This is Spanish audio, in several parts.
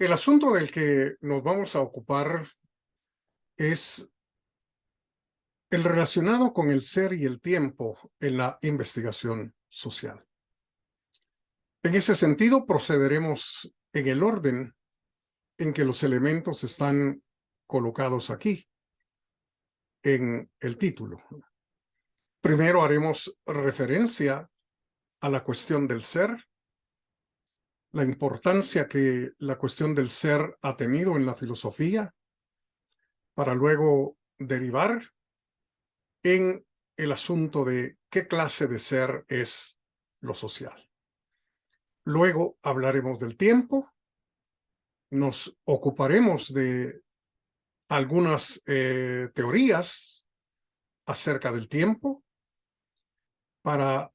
El asunto del que nos vamos a ocupar es el relacionado con el ser y el tiempo en la investigación social. En ese sentido, procederemos en el orden en que los elementos están colocados aquí, en el título. Primero haremos referencia a la cuestión del ser, la importancia que la cuestión del ser ha tenido en la filosofía, para luego derivar en el asunto de qué clase de ser es lo social. Luego hablaremos del tiempo, nos ocuparemos de algunas teorías acerca del tiempo, para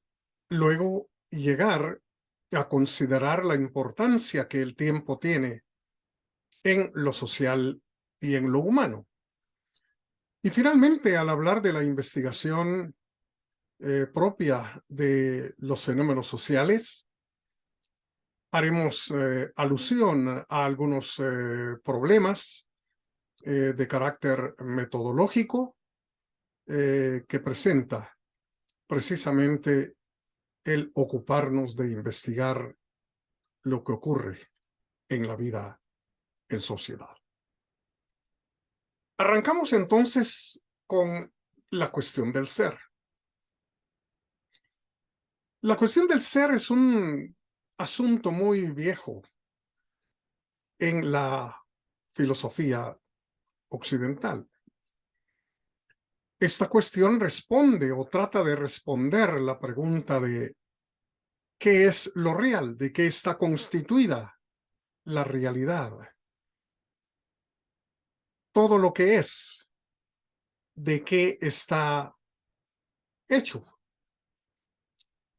luego llegar a considerar la importancia que el tiempo tiene en lo social y en lo humano. Y finalmente, al hablar de la investigación propia de los fenómenos sociales, haremos alusión a algunos problemas de carácter metodológico que presenta precisamente el ocuparnos de investigar lo que ocurre en la vida en sociedad. Arrancamos entonces con la cuestión del ser. La cuestión del ser es un asunto muy viejo en la filosofía occidental. Esta cuestión responde o trata de responder la pregunta de ¿qué es lo real? ¿De qué está constituida la realidad? Todo lo que es, ¿de qué está hecho?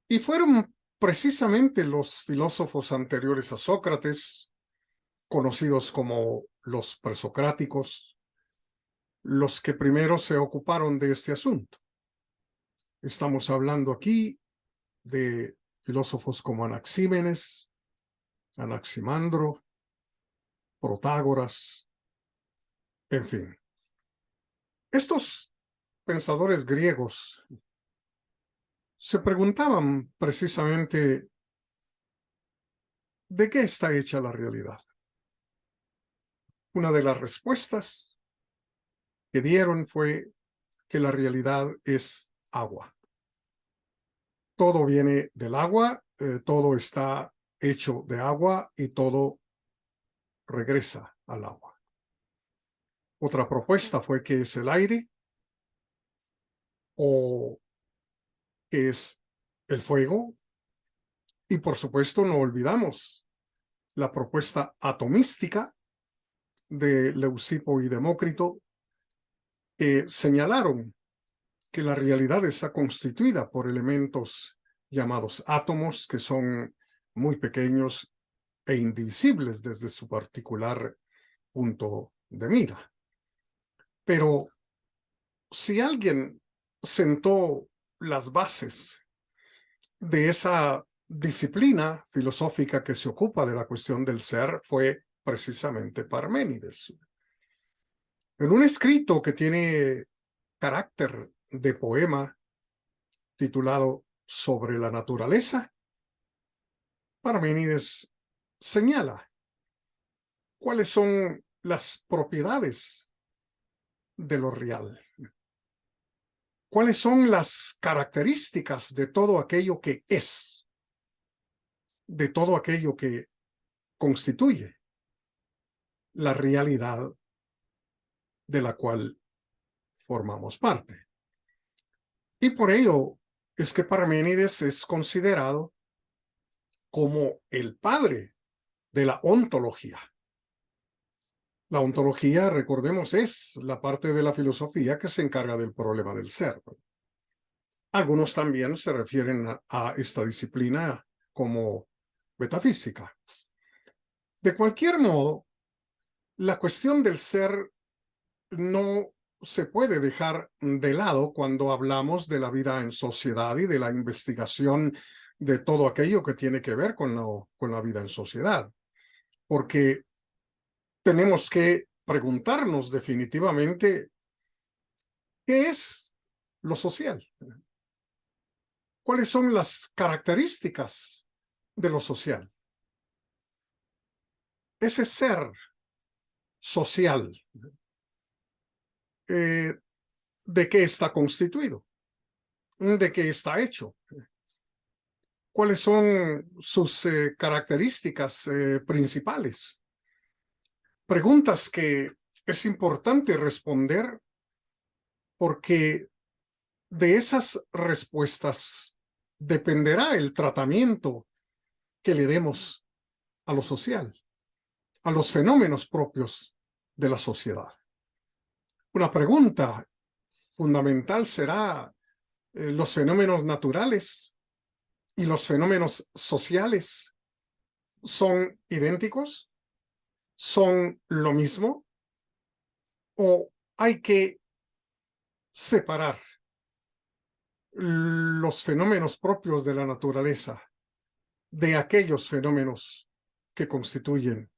Y fueron precisamente los filósofos anteriores a Sócrates, conocidos como los presocráticos, los que primero se ocuparon de este asunto. Estamos hablando aquí de filósofos como Anaxímenes, Anaximandro, Protágoras, en fin. Estos pensadores griegos se preguntaban precisamente ¿de qué está hecha la realidad? Una de las respuestas que dieron fue que la realidad es agua. Todo viene del agua, todo está hecho de agua y todo regresa al agua. Otra propuesta fue que es el aire o que es el fuego. Y por supuesto no olvidamos la propuesta atomística de Leucipo y Demócrito, que señalaron que la realidad está constituida por elementos llamados átomos, que son muy pequeños e indivisibles desde su particular punto de mira. Pero si alguien sentó las bases de esa disciplina filosófica que se ocupa de la cuestión del ser, fue precisamente Parménides. En un escrito que tiene carácter de poema titulado Sobre la naturaleza, Parménides señala cuáles son las propiedades de lo real, cuáles son las características de todo aquello que es, de todo aquello que constituye la realidad de la cual formamos parte. Y por ello es que Parménides es considerado como el padre de la ontología. La ontología, recordemos, es la parte de la filosofía que se encarga del problema del ser. Algunos también se refieren a esta disciplina como metafísica. De cualquier modo, la cuestión del ser no se puede dejar de lado cuando hablamos de la vida en sociedad y de la investigación de todo aquello que tiene que ver con la vida en sociedad. Porque tenemos que preguntarnos definitivamente qué es lo social. ¿Cuáles son las características de lo social? Ese ser social, ¿de qué está constituido? ¿De qué está hecho? ¿Cuáles son sus características principales? Preguntas que es importante responder porque de esas respuestas dependerá el tratamiento que le demos a lo social, a los fenómenos propios de la sociedad. Una pregunta fundamental será, ¿los fenómenos naturales y los fenómenos sociales son idénticos? ¿Son lo mismo? ¿O hay que separar los fenómenos propios de la naturaleza de aquellos fenómenos que constituyen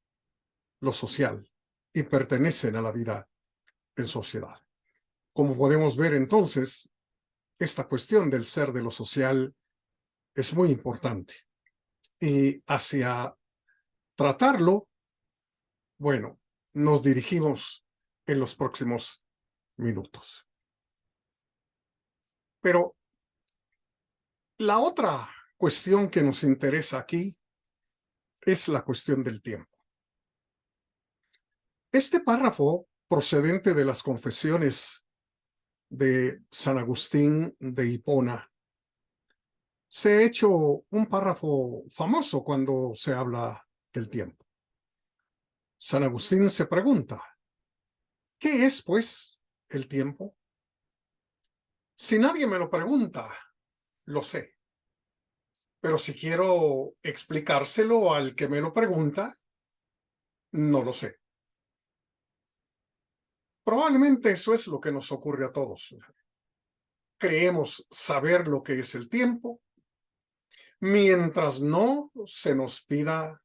lo social y pertenecen a la vida en sociedad? Como podemos ver entonces, esta cuestión del ser de lo social es muy importante. Y hacia tratarlo, bueno, nos dirigimos en los próximos minutos. Pero la otra cuestión que nos interesa aquí es la cuestión del tiempo. Este párrafo, procedente de las Confesiones de San Agustín de Hipona, se ha hecho un párrafo famoso cuando se habla del tiempo. San Agustín se pregunta, ¿qué es, pues, el tiempo? Si nadie me lo pregunta, lo sé. Pero si quiero explicárselo al que me lo pregunta, no lo sé. Probablemente eso es lo que nos ocurre a todos. Creemos saber lo que es el tiempo, mientras no se nos pida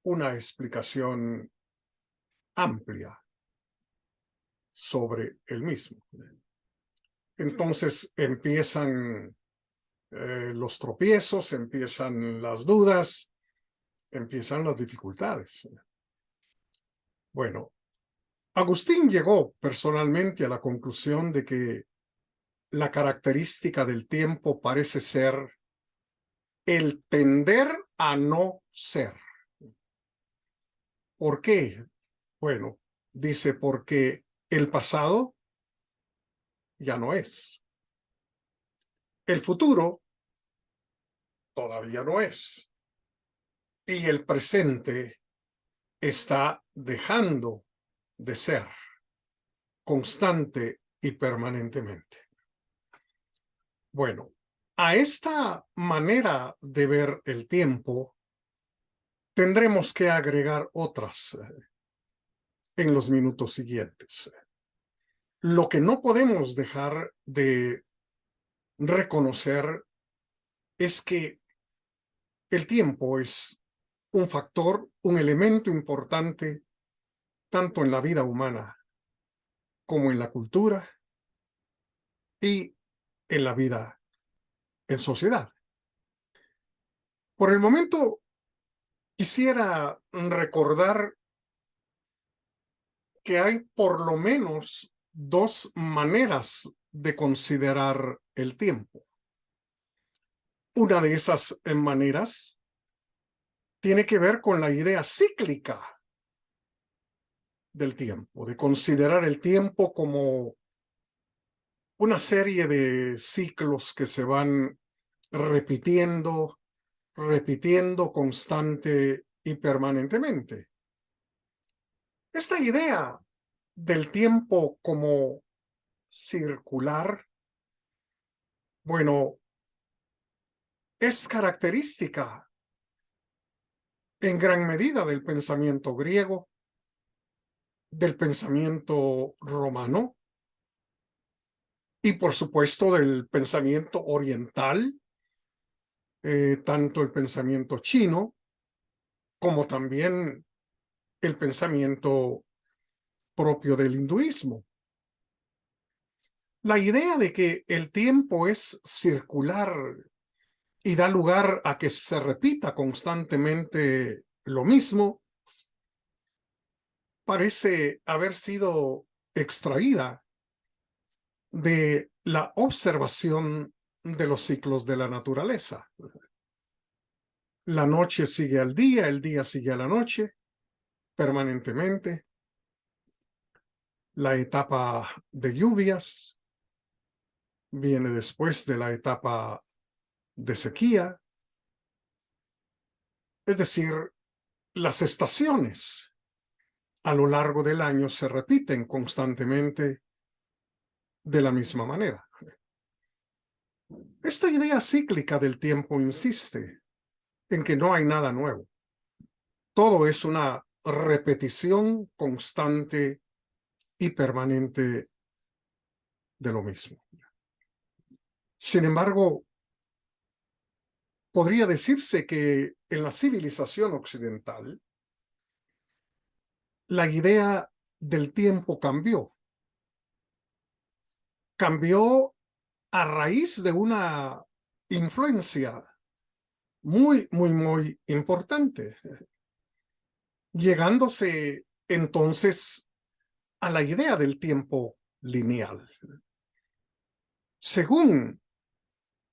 una explicación amplia sobre el mismo. Entonces empiezan los tropiezos, empiezan las dudas, empiezan las dificultades. Bueno, Agustín llegó personalmente a la conclusión de que la característica del tiempo parece ser el tender a no ser. ¿Por qué? Bueno, dice porque el pasado ya no es. El futuro todavía no es. Y el presente está dejando de ser constante y permanentemente. Bueno, a esta manera de ver el tiempo tendremos que agregar otras en los minutos siguientes. Lo que no podemos dejar de reconocer es que el tiempo es un factor, un elemento importante tanto en la vida humana como en la cultura y en la vida en sociedad. Por el momento, quisiera recordar que hay por lo menos dos maneras de considerar el tiempo. Una de esas maneras tiene que ver con la idea cíclica del tiempo, de considerar el tiempo como una serie de ciclos que se van repitiendo constante y permanentemente. Esta idea del tiempo como circular, bueno, es característica en gran medida del pensamiento griego, del pensamiento romano y por supuesto del pensamiento oriental, tanto el pensamiento chino como también el pensamiento propio del hinduismo. La idea de que el tiempo es circular y da lugar a que se repita constantemente lo mismo, parece haber sido extraída de la observación de los ciclos de la naturaleza. La noche sigue al día, el día sigue a la noche, permanentemente. La etapa de lluvias viene después de la etapa de sequía. Es decir, las estaciones a lo largo del año se repiten constantemente de la misma manera. Esta idea cíclica del tiempo insiste en que no hay nada nuevo. Todo es una repetición constante y permanente de lo mismo. Sin embargo, podría decirse que en la civilización occidental, la idea del tiempo cambió. Cambió a raíz de una influencia muy importante, llegándose entonces a la idea del tiempo lineal. Según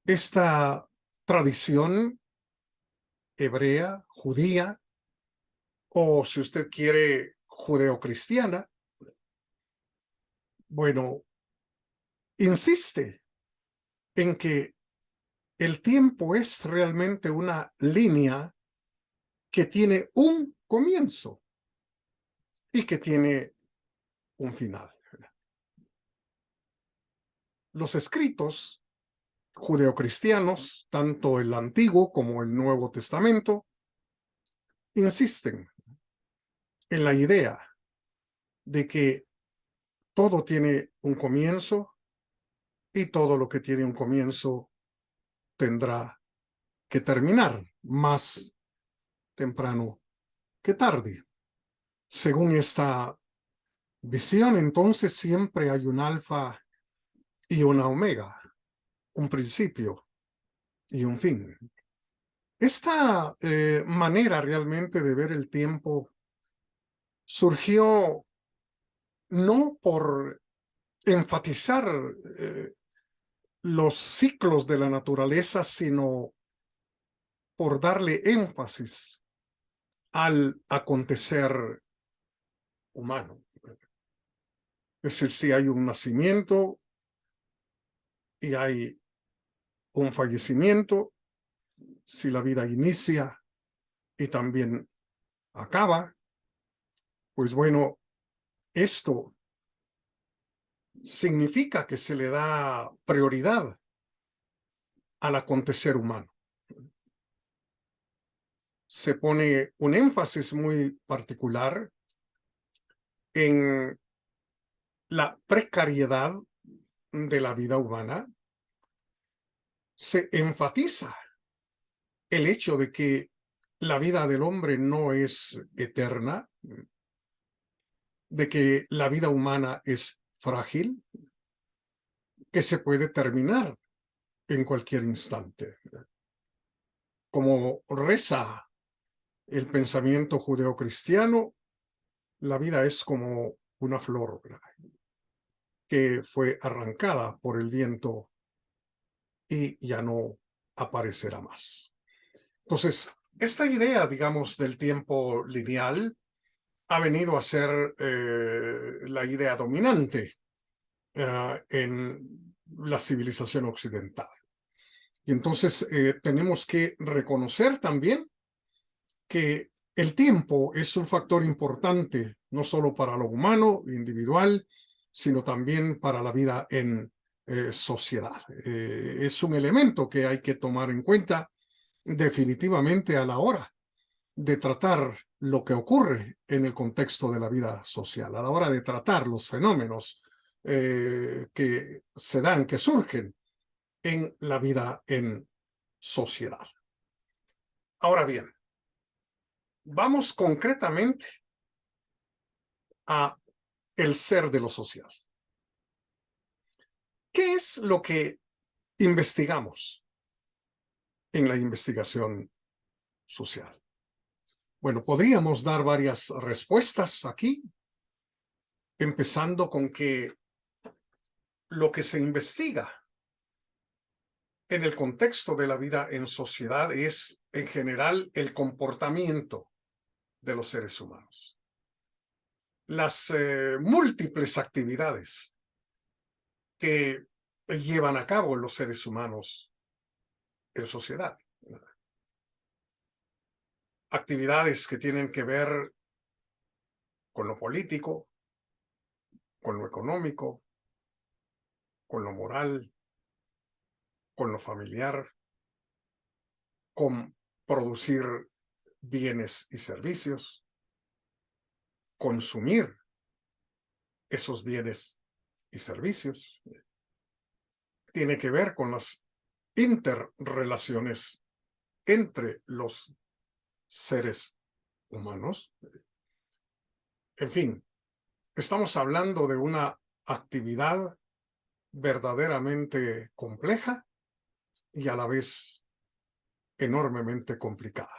esta tradición hebrea, judía, o si usted quiere, judeocristiana, bueno, insiste en que el tiempo es realmente una línea que tiene un comienzo y que tiene un final. Los escritos judeocristianos, tanto el Antiguo como el Nuevo Testamento, insisten en la idea de que todo tiene un comienzo y todo lo que tiene un comienzo tendrá que terminar más temprano que tarde. Según esta visión, entonces siempre hay un alfa y una omega, un principio y un fin. Esta manera realmente de ver el tiempo surgió no por enfatizar los ciclos de la naturaleza, sino por darle énfasis al acontecer humano. Es decir, si hay un nacimiento y hay un fallecimiento, si la vida inicia y también acaba, pues bueno, esto significa que se le da prioridad al acontecer humano. Se pone un énfasis muy particular en la precariedad de la vida humana. Se enfatiza el hecho de que la vida del hombre no es eterna, de que la vida humana es frágil, que se puede terminar en cualquier instante. Como reza el pensamiento judeocristiano, la vida es como una flor, ¿verdad?, que fue arrancada por el viento y ya no aparecerá más. Entonces, esta idea, digamos, del tiempo lineal ha venido a ser la idea dominante en la civilización occidental. Y entonces tenemos que reconocer también que el tiempo es un factor importante, no solo para lo humano, individual, sino también para la vida en sociedad. Es un elemento que hay que tomar en cuenta definitivamente a la hora de tratar lo que ocurre en el contexto de la vida social, a la hora de tratar los fenómenos que se dan, que surgen en la vida en sociedad. Ahora bien, vamos concretamente a el ser de lo social. ¿Qué es lo que investigamos en la investigación social? Bueno, podríamos dar varias respuestas aquí, empezando con que lo que se investiga en el contexto de la vida en sociedad es, en general, el comportamiento de los seres humanos. Las múltiples actividades que llevan a cabo los seres humanos en sociedad. Actividades que tienen que ver con lo político, con lo económico, con lo moral, con lo familiar, con producir bienes y servicios, consumir esos bienes y servicios. Tiene que ver con las interrelaciones entre los seres humanos. En fin, estamos hablando de una actividad verdaderamente compleja y a la vez enormemente complicada.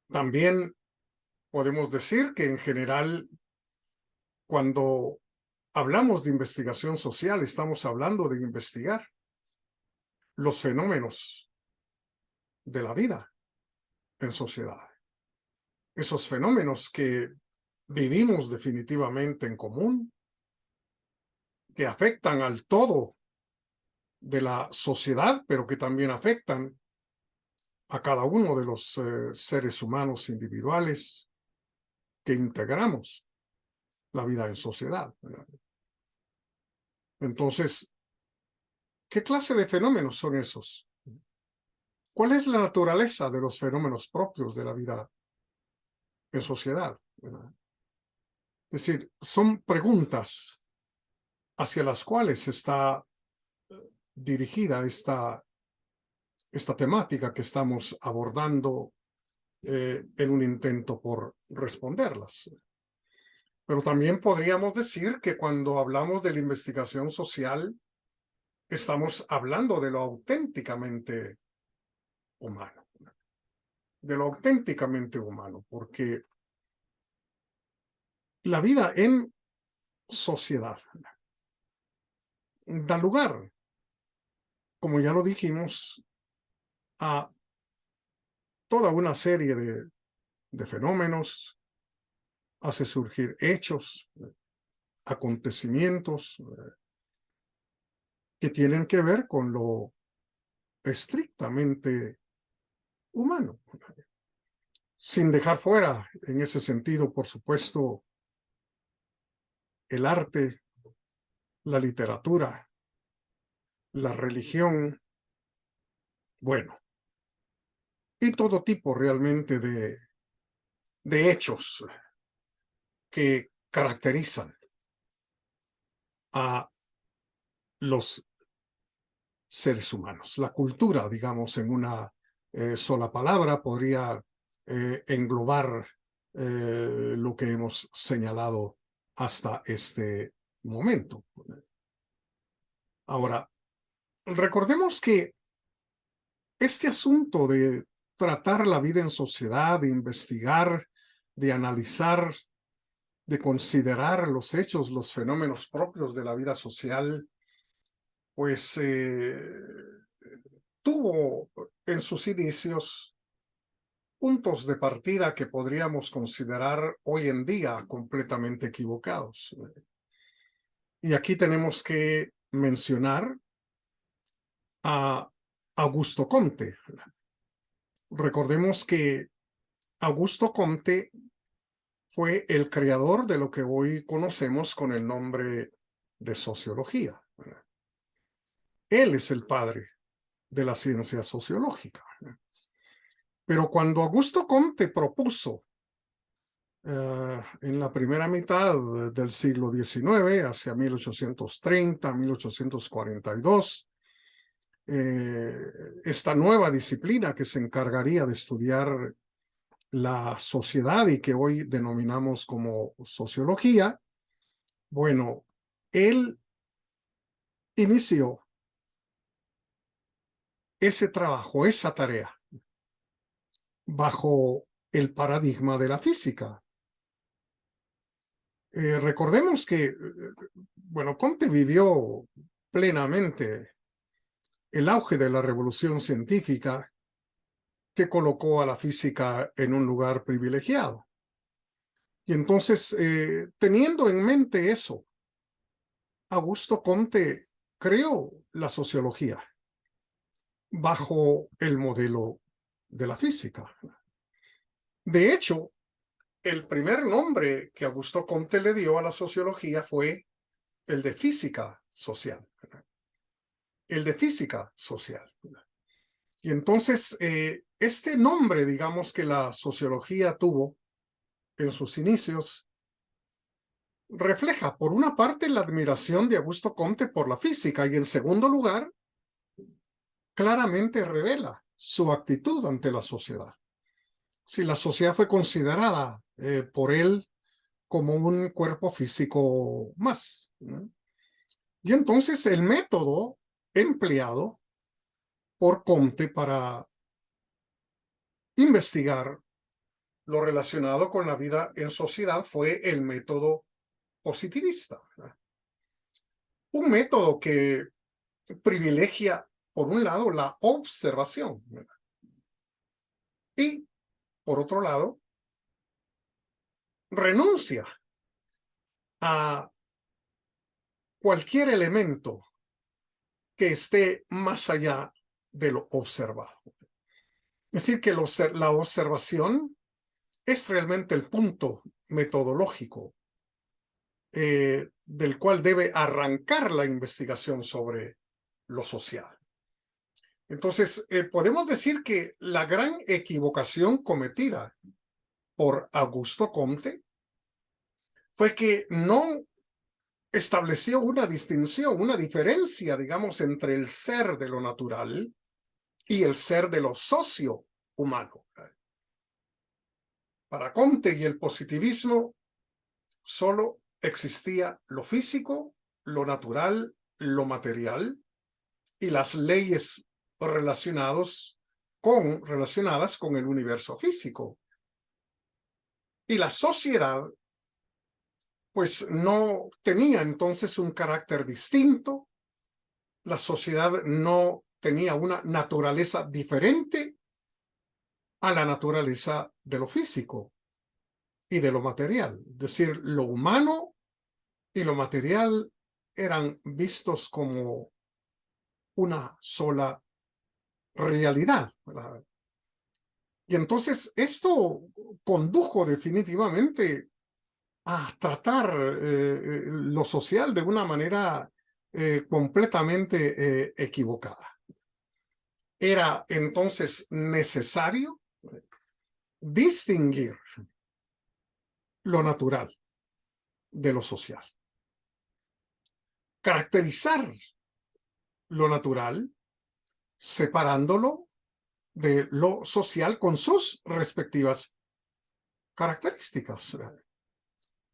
También podemos decir que en general, cuando hablamos de investigación social, estamos hablando de investigar los fenómenos de la vida en sociedad. Esos fenómenos que vivimos definitivamente en común, que afectan al todo de la sociedad, pero que también afectan a cada uno de los seres humanos individuales que integramos la vida en sociedad, ¿verdad? Entonces, ¿qué clase de fenómenos son esos? ¿Cuál es la naturaleza de los fenómenos propios de la vida en sociedad, ¿verdad? Es decir, son preguntas hacia las cuales está dirigida esta temática que estamos abordando en un intento por responderlas. Pero también podríamos decir que cuando hablamos de la investigación social, estamos hablando de lo auténticamente humano, porque la vida en sociedad da lugar, como ya lo dijimos, a toda una serie de fenómenos, hace surgir hechos, acontecimientos que tienen que ver con lo estrictamente humano, sin dejar fuera, en ese sentido, por supuesto, el arte, la literatura, la religión, bueno, y todo tipo realmente de hechos que caracterizan a los seres humanos. La cultura, digamos, en una sola palabra, podría englobar lo que hemos señalado hasta este momento. Ahora, recordemos que este asunto de tratar la vida en sociedad, de investigar, de analizar, de considerar los hechos, los fenómenos propios de la vida social, pues tuvo en sus inicios puntos de partida que podríamos considerar hoy en día completamente equivocados. Y aquí tenemos que mencionar a Augusto Comte. Recordemos que Augusto Comte fue el creador de lo que hoy conocemos con el nombre de sociología. Él es el padre de la ciencia sociológica. Pero cuando Augusto Comte propuso en la primera mitad del siglo XIX, hacia 1830, 1842, esta nueva disciplina que se encargaría de estudiar la sociedad y que hoy denominamos como sociología, bueno, él inició ese trabajo, esa tarea, bajo el paradigma de la física. Recordemos que, bueno, Comte vivió plenamente el auge de la revolución científica que colocó a la física en un lugar privilegiado. Y entonces, teniendo en mente eso, Augusto Comte creó la sociología bajo el modelo de la física. De hecho, el primer nombre que Augusto Comte le dio a la sociología fue el de física social. El de física social. Y entonces, este nombre, digamos, que la sociología tuvo en sus inicios, refleja, por una parte, la admiración de Augusto Comte por la física y, en segundo lugar, claramente revela su actitud ante la sociedad. Si la sociedad fue considerada por él como un cuerpo físico más, ¿no? Y entonces el método empleado por Comte para investigar lo relacionado con la vida en sociedad fue el método positivista, ¿no? Un método que privilegia, por un lado, la observación, ¿verdad? Y, por otro lado, renuncia a cualquier elemento que esté más allá de lo observado. Es decir, que la observación es realmente el punto metodológico del cual debe arrancar la investigación sobre lo social. Entonces, podemos decir que la gran equivocación cometida por Augusto Comte fue que no estableció una distinción, una diferencia, digamos, entre el ser de lo natural y el ser de lo socio-humano. Para Comte y el positivismo solo existía lo físico, lo natural, lo material y las leyes relacionadas con el universo físico. Y la sociedad, pues, no tenía entonces un carácter distinto. La sociedad no tenía una naturaleza diferente a la naturaleza de lo físico y de lo material. Es decir, lo humano y lo material eran vistos como una sola realidad, ¿verdad? Y entonces esto condujo definitivamente a tratar lo social de una manera completamente equivocada. Era entonces necesario distinguir lo natural de lo social, caracterizar lo natural separándolo de lo social con sus respectivas características.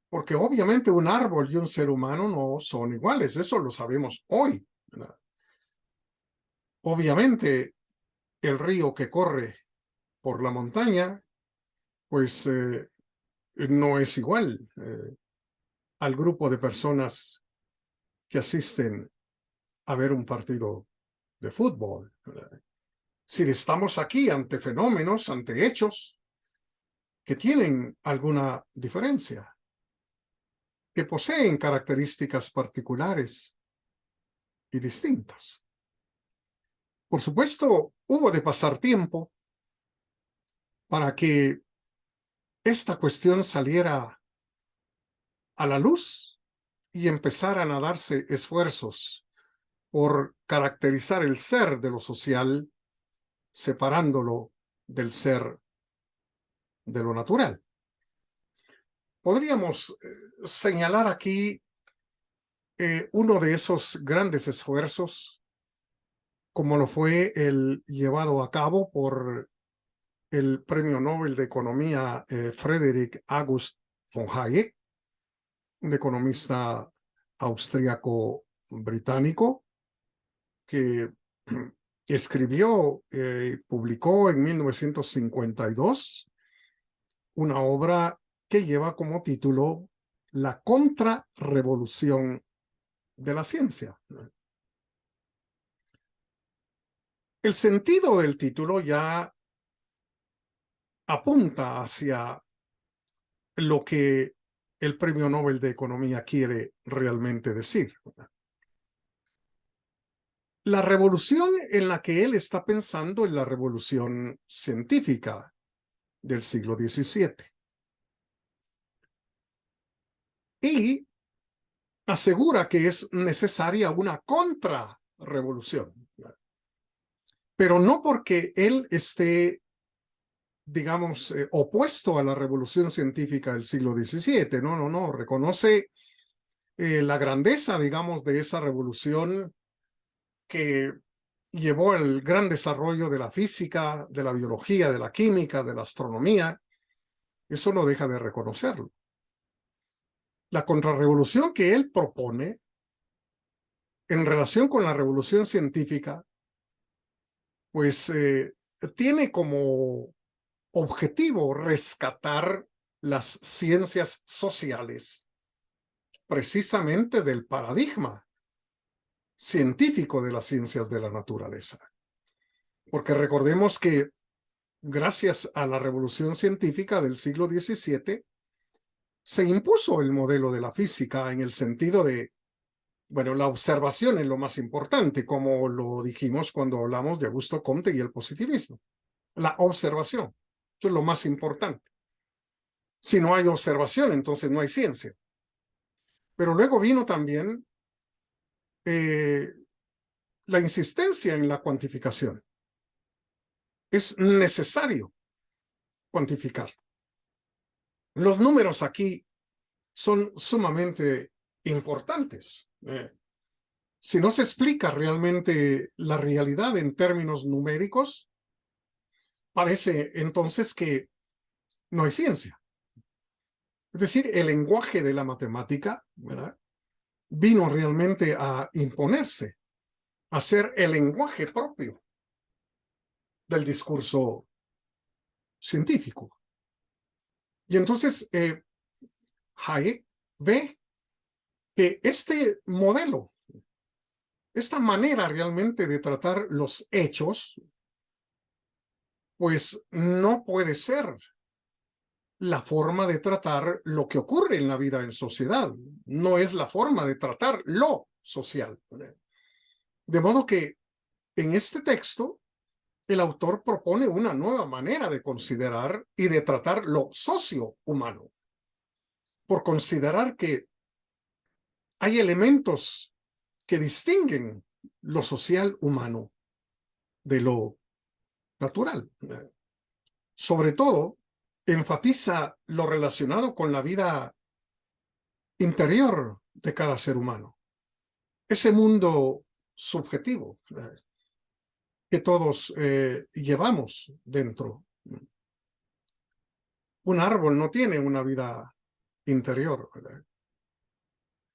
Porque obviamente un árbol y un ser humano no son iguales, eso lo sabemos hoy, ¿verdad? Obviamente el río que corre por la montaña, pues no es igual al grupo de personas que asisten a ver un partido de fútbol, ¿verdad? Si estamos aquí ante fenómenos, ante hechos que tienen alguna diferencia, que poseen características particulares y distintas. Por supuesto, hubo de pasar tiempo para que esta cuestión saliera a la luz y empezaran a darse esfuerzos por caracterizar el ser de lo social, separándolo del ser de lo natural. Podríamos señalar aquí uno de esos grandes esfuerzos, como lo fue el llevado a cabo por el premio Nobel de Economía Friedrich August von Hayek, un economista austríaco-británico que escribió y publicó en 1952 una obra que lleva como título La contrarrevolución de la ciencia. El sentido del título ya apunta hacia lo que el Premio Nobel de Economía quiere realmente decir. La revolución en la que él está pensando es la revolución científica del siglo XVII. Y asegura que es necesaria una contrarrevolución. Pero no porque él esté, digamos, opuesto a la revolución científica del siglo XVII. No. Reconoce la grandeza, digamos, de esa revolución que llevó al gran desarrollo de la física, de la biología, de la química, de la astronomía. Eso no deja de reconocerlo. La contrarrevolución que él propone en relación con la revolución científica, pues tiene como objetivo rescatar las ciencias sociales, precisamente del paradigma científico de las ciencias de la naturaleza. Porque recordemos que gracias a la revolución científica del siglo XVII, se impuso el modelo de la física en el sentido de, bueno, la observación es lo más importante, como lo dijimos cuando hablamos de Augusto Comte y el positivismo. La observación, eso es lo más importante. Si no hay observación, entonces no hay ciencia. Pero luego vino también la insistencia en la cuantificación. Es necesario cuantificar. Los números aquí son sumamente importantes. Si no se explica realmente la realidad en términos numéricos, parece entonces que no hay ciencia. Es decir, el lenguaje de la matemática, ¿verdad?, vino realmente a imponerse, a ser el lenguaje propio del discurso científico. Y entonces Hayek ve que este modelo, esta manera realmente de tratar los hechos, pues no puede ser la forma de tratar lo que ocurre en la vida en sociedad. No es la forma de tratar lo social. De modo que en este texto el autor propone una nueva manera de considerar y de tratar lo socio-humano, por considerar que hay elementos que distinguen lo social humano de lo natural. Sobre todo, enfatiza lo relacionado con la vida interior de cada ser humano. Ese mundo subjetivo que todos llevamos dentro. Un árbol no tiene una vida interior, ¿verdad?,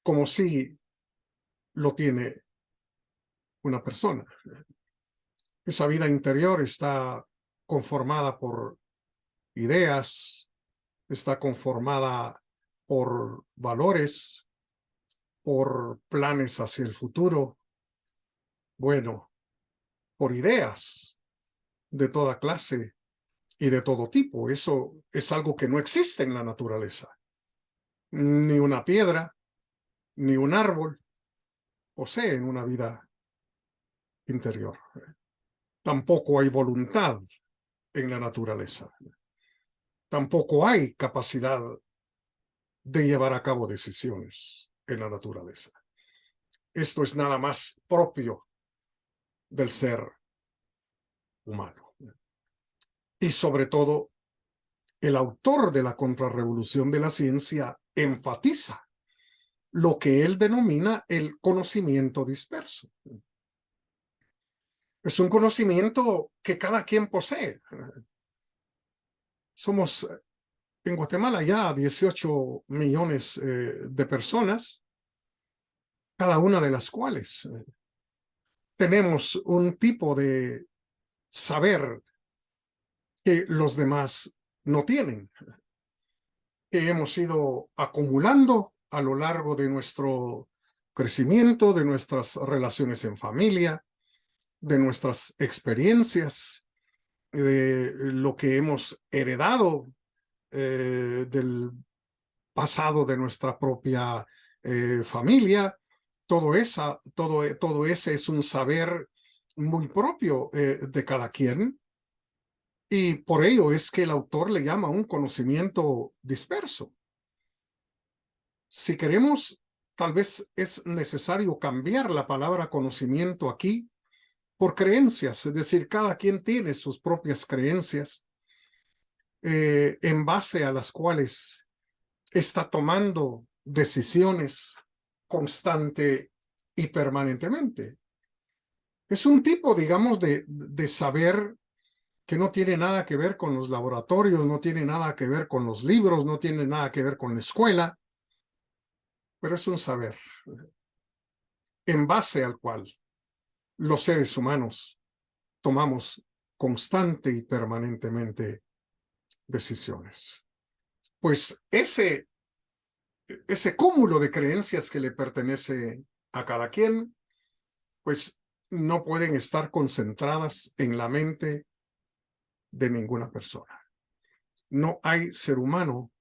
como si lo tiene una persona. Esa vida interior está conformada por ideas, está conformada por valores, por planes hacia el futuro, bueno, por ideas de toda clase y de todo tipo. Eso es algo que no existe en la naturaleza. Ni una piedra, ni un árbol poseen una vida interior. Tampoco hay voluntad en la naturaleza. Tampoco hay capacidad de llevar a cabo decisiones en la naturaleza. Esto es nada más propio del ser humano. Y sobre todo, el autor de la contrarrevolución de la ciencia enfatiza lo que él denomina el conocimiento disperso. Es un conocimiento que cada quien posee. Somos en Guatemala ya 18 millones de personas, cada una de las cuales tenemos un tipo de saber que los demás no tienen, que hemos ido acumulando a lo largo de nuestro crecimiento, de nuestras relaciones en familia, de nuestras experiencias, de lo que hemos heredado del pasado de nuestra propia familia. Todo ese es un saber muy propio de cada quien, y por ello es que el autor le llama un conocimiento disperso. Si queremos, tal vez es necesario cambiar la palabra conocimiento aquí por creencias, es decir, cada quien tiene sus propias creencias en base a las cuales está tomando decisiones constante y permanentemente. Es un tipo, digamos, de saber que no tiene nada que ver con los laboratorios, no tiene nada que ver con los libros, no tiene nada que ver con la escuela, pero es un saber en base al cual los seres humanos tomamos constante y permanentemente decisiones. Pues ese cúmulo de creencias que le pertenece a cada quien, pues no pueden estar concentradas en la mente de ninguna persona. No hay ser humano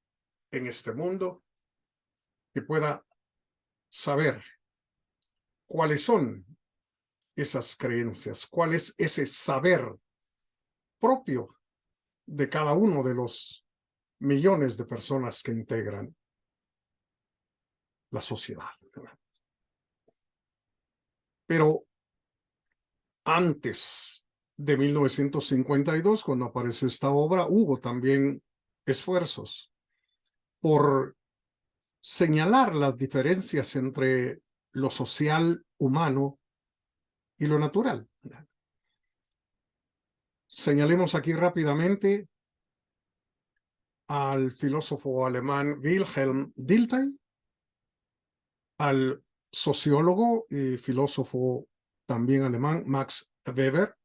en este mundo que pueda saber cuáles son esas creencias, cuál es ese saber propio de cada uno de los millones de personas que integran la sociedad. Pero antes de 1952, cuando apareció esta obra, hubo también esfuerzos por señalar las diferencias entre lo social humano y lo natural. Señalemos aquí rápidamente al filósofo alemán Wilhelm Dilthey, al sociólogo y filósofo también alemán Max Weber,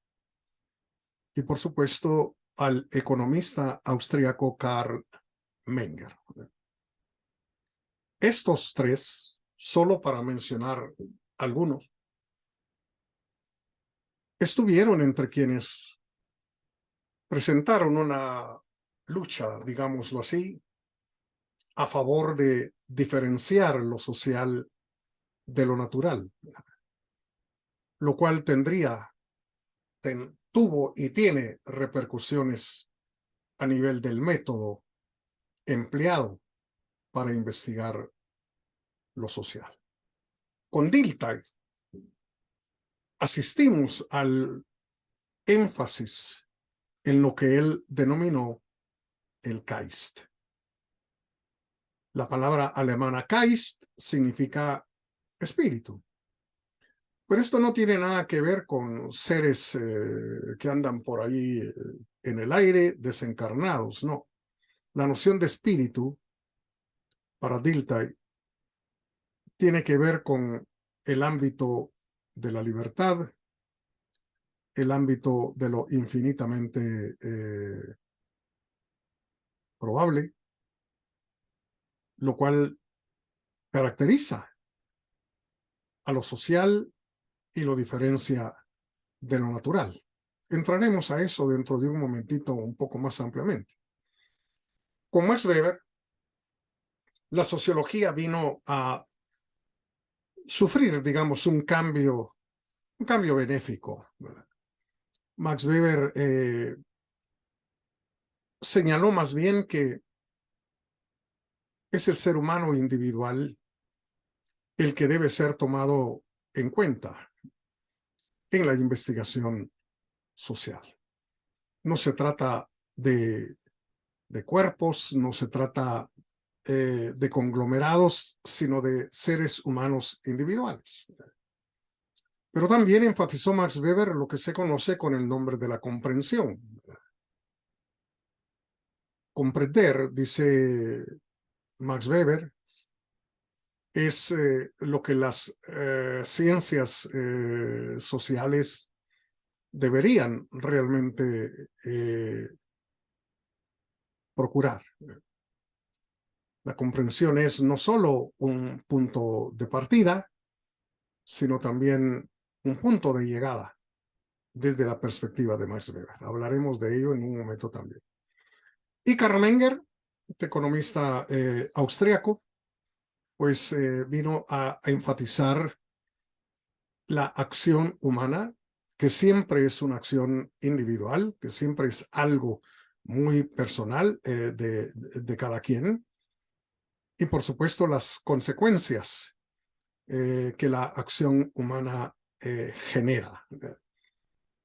y por supuesto al economista austríaco Karl Menger. Estos tres, solo para mencionar algunos, estuvieron entre quienes presentaron una lucha, digámoslo así, a favor de diferenciar lo social de lo natural, lo cual tuvo y tiene repercusiones a nivel del método empleado para investigar lo social. Con Dilthey asistimos al énfasis en lo que él denominó el Geist. La palabra alemana Geist significa espíritu. Pero esto no tiene nada que ver con seres que andan por ahí en el aire, desencarnados, no. La noción de espíritu para Dilthey tiene que ver con el ámbito de la libertad, el ámbito de lo infinitamente probable, lo cual caracteriza a lo social y lo diferencia de lo natural. Entraremos a eso dentro de un momentito un poco más ampliamente. Con Max Weber, la sociología vino a sufrir, digamos, un cambio benéfico, ¿verdad? Max Weber señaló más bien que es el ser humano individual el que debe ser tomado en cuenta en la investigación social. No se trata de cuerpos, no se trata de conglomerados, sino de seres humanos individuales. Pero también enfatizó Max Weber lo que se conoce con el nombre de la comprensión. comprender, dice Max Weber, es lo que las ciencias sociales deberían realmente procurar. La comprensión es no solo un punto de partida, sino también un punto de llegada desde la perspectiva de Max Weber. Hablaremos de ello en un momento también. Y Karl Menger, este economista austriaco, pues vino a enfatizar la acción humana, que siempre es una acción individual, que siempre es algo muy personal de cada quien, y por supuesto las consecuencias que la acción humana genera,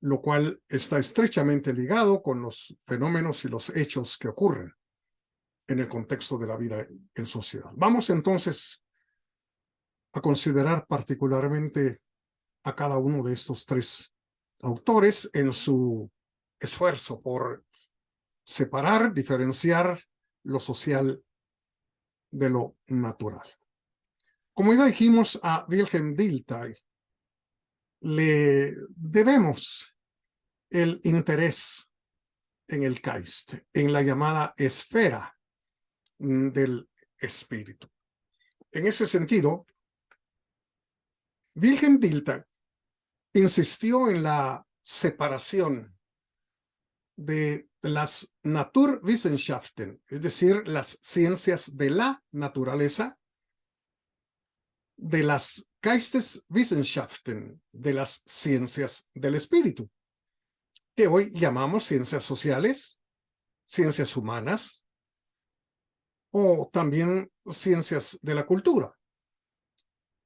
lo cual está estrechamente ligado con los fenómenos y los hechos que ocurren en el contexto de la vida en sociedad. Vamos entonces a considerar particularmente a cada uno de estos tres autores en su esfuerzo por separar, diferenciar lo social de lo natural. Como ya dijimos, a Wilhelm Dilthey le debemos el interés en el Geist, en la llamada esfera del espíritu. En ese sentido, Wilhelm Dilthey insistió en la separación de las Naturwissenschaften, es decir, las ciencias de la naturaleza, de las Geisteswissenschaften, de las ciencias del espíritu, que hoy llamamos ciencias sociales, ciencias humanas o también ciencias de la cultura.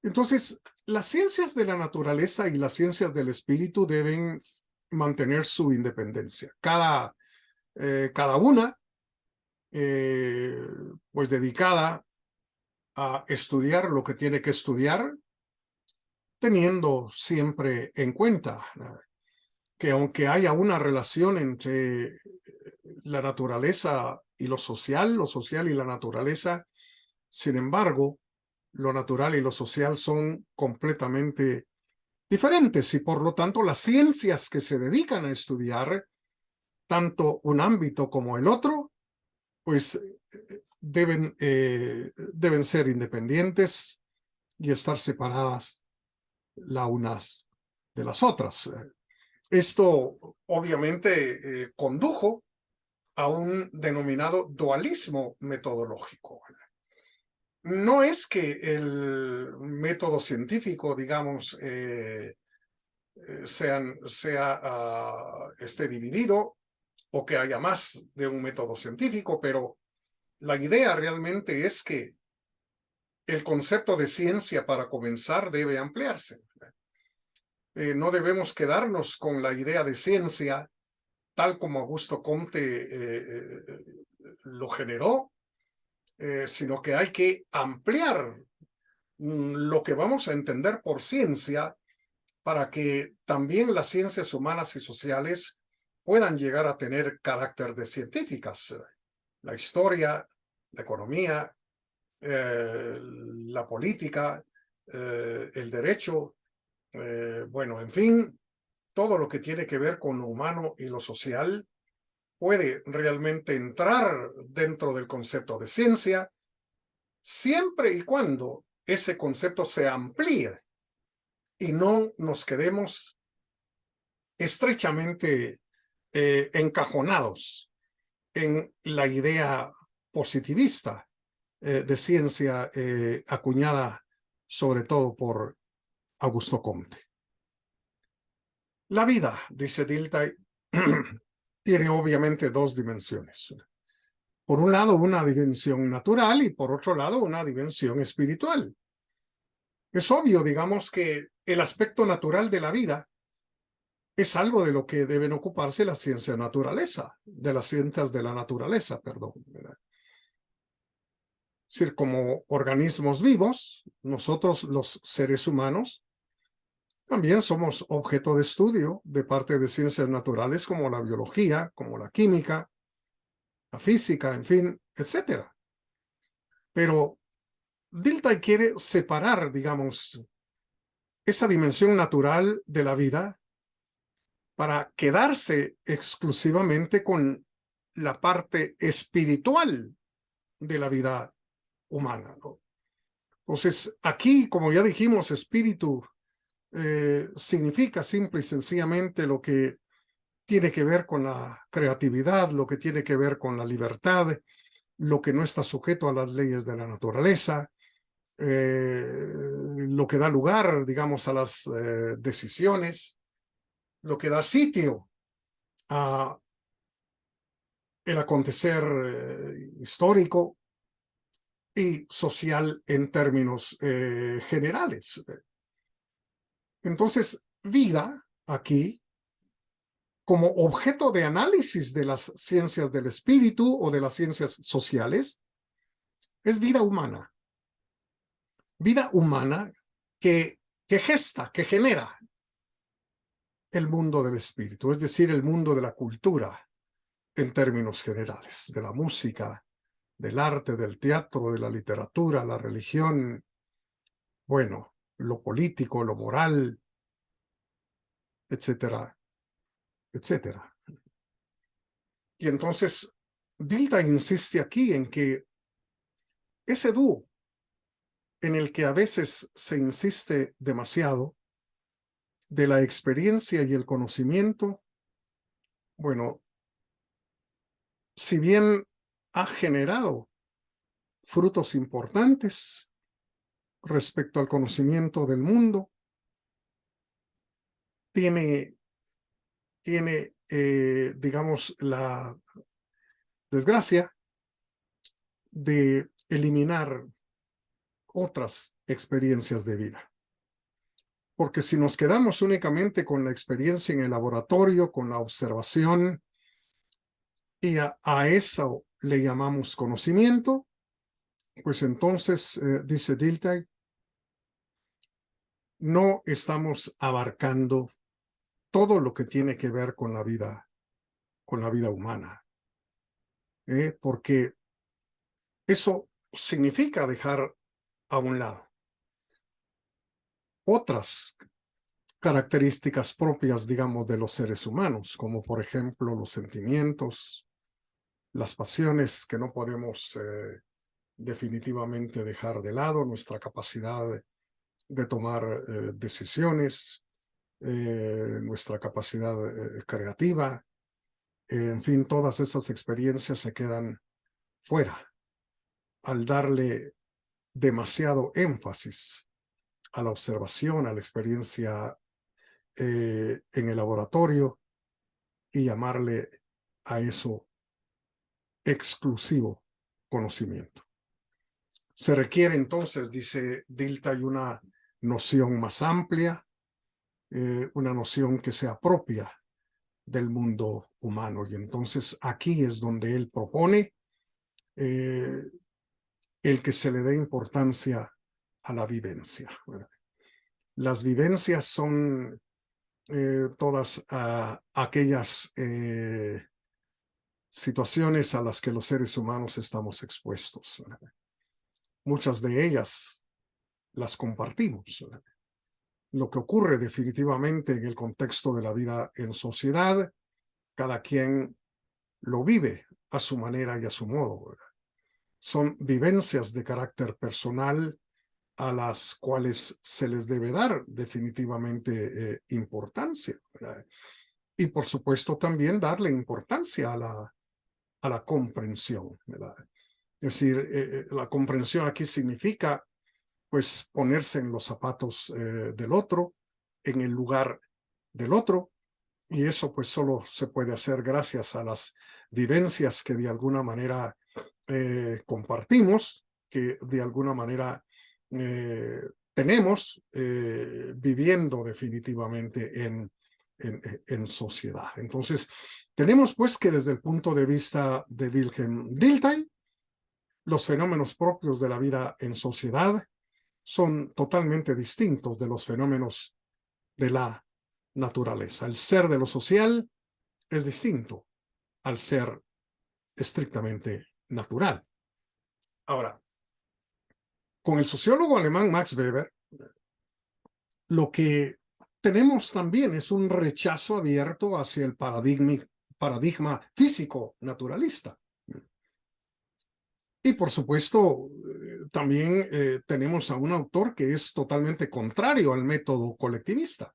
Entonces, las ciencias de la naturaleza y las ciencias del espíritu deben mantener su independencia. Cada una, pues dedicada a estudiar lo que tiene que estudiar, teniendo siempre en cuenta que aunque haya una relación entre la naturaleza y lo social y la naturaleza, sin embargo, lo natural y lo social son completamente diferentes y por lo tanto las ciencias que se dedican a estudiar tanto un ámbito como el otro, pues deben ser independientes y estar separadas las unas de las otras. Esto obviamente condujo a un denominado dualismo metodológico. No es que el método científico, digamos, esté dividido o que haya más de un método científico, pero la idea realmente es que el concepto de ciencia para comenzar debe ampliarse. No debemos quedarnos con la idea de ciencia tal como Augusto Comte lo generó, sino que hay que ampliar lo que vamos a entender por ciencia para que también las ciencias humanas y sociales puedan llegar a tener carácter de científicas. La historia, la economía, la política, el derecho, bueno, en fin, todo lo que tiene que ver con lo humano y lo social puede realmente entrar dentro del concepto de ciencia, siempre y cuando ese concepto se amplíe y no nos quedemos estrechamente encajonados en la idea positivista de ciencia acuñada sobre todo por Augusto Comte. La vida, dice Dilthey, tiene obviamente dos dimensiones. Por un lado, una dimensión natural y por otro lado, una dimensión espiritual. Es obvio, digamos, que el aspecto natural de la vida es algo de lo que deben ocuparse las ciencias de naturaleza, de las ciencias de la naturaleza, perdón. ¿Verdad? Es decir, como organismos vivos, nosotros los seres humanos también somos objeto de estudio de parte de ciencias naturales como la biología, como la química, la física, en fin, etcétera. Pero Dilthey quiere separar, digamos, esa dimensión natural de la vida para quedarse exclusivamente con la parte espiritual de la vida humana, ¿no? Entonces, aquí, como ya dijimos, espíritu significa simple y sencillamente lo que tiene que ver con la creatividad, lo que tiene que ver con la libertad, lo que no está sujeto a las leyes de la naturaleza, lo que da lugar, digamos, a las decisiones, lo que da sitio a el acontecer histórico y social en términos generales. Entonces, vida aquí, como objeto de análisis de las ciencias del espíritu o de las ciencias sociales, es vida humana. Vida humana que gesta, que genera el mundo del espíritu, es decir, el mundo de la cultura en términos generales, de la música, del arte, del teatro, de la literatura, la religión, bueno, lo político, lo moral, etcétera, etcétera. Y entonces, Dilthey insiste aquí en que ese dúo en el que a veces se insiste demasiado de la experiencia y el conocimiento, bueno, si bien ha generado frutos importantes respecto al conocimiento del mundo, tiene digamos, la desgracia de eliminar otras experiencias de vida. Porque si nos quedamos únicamente con la experiencia en el laboratorio, con la observación, y a eso le llamamos conocimiento, pues entonces, dice Dilthey, no estamos abarcando todo lo que tiene que ver con la vida humana, porque eso significa dejar a un lado otras características propias, digamos, de los seres humanos, como por ejemplo los sentimientos, las pasiones que no podemos definitivamente dejar de lado, nuestra capacidad de tomar decisiones, nuestra capacidad creativa, en fin, todas esas experiencias se quedan fuera al darle demasiado énfasis a la observación, a la experiencia en el laboratorio y llamarle a eso exclusivo conocimiento. Se requiere entonces, dice Dilthey, una noción más amplia, una noción que sea propia del mundo humano. Y entonces aquí es donde él propone el que se le dé importancia a la vivencia, ¿verdad? Las vivencias son todas aquellas situaciones a las que los seres humanos estamos expuestos, ¿verdad? Muchas de ellas las compartimos, ¿verdad? Lo que ocurre definitivamente en el contexto de la vida en sociedad, cada quien lo vive a su manera y a su modo, ¿verdad? Son vivencias de carácter personal a las cuales se les debe dar definitivamente importancia, ¿verdad? Y por supuesto también darle importancia a la comprensión, ¿verdad? Es decir, la comprensión aquí significa pues ponerse en los zapatos del otro, en el lugar del otro, y eso pues solo se puede hacer gracias a las vivencias que de alguna manera compartimos, que de alguna manera tenemos viviendo definitivamente en sociedad. Entonces, tenemos pues que desde el punto de vista de Wilhelm Dilthey, los fenómenos propios de la vida en sociedad son totalmente distintos de los fenómenos de la naturaleza. El ser de lo social es distinto al ser estrictamente natural. Ahora, con el sociólogo alemán Max Weber, lo que tenemos también es un rechazo abierto hacia el paradigma físico naturalista. Y por supuesto, también tenemos a un autor que es totalmente contrario al método colectivista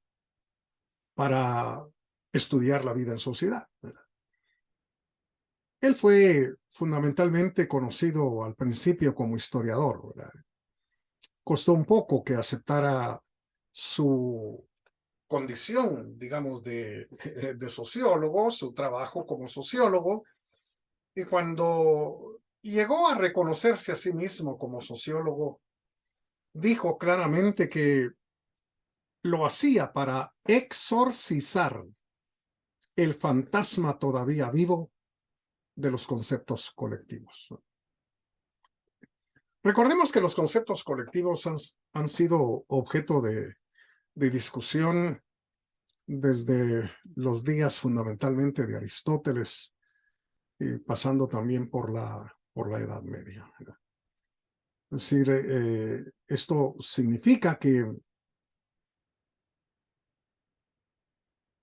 para estudiar la vida en sociedad, ¿verdad? Él fue fundamentalmente conocido al principio como historiador, ¿verdad? Costó un poco que aceptara su condición, digamos, de sociólogo, su trabajo como sociólogo, y cuando llegó a reconocerse a sí mismo como sociólogo, dijo claramente que lo hacía para exorcizar el fantasma todavía vivo de los conceptos colectivos. Recordemos que los conceptos colectivos han sido objeto de discusión desde los días fundamentalmente de Aristóteles y pasando también por la Edad Media. Es decir, esto significa que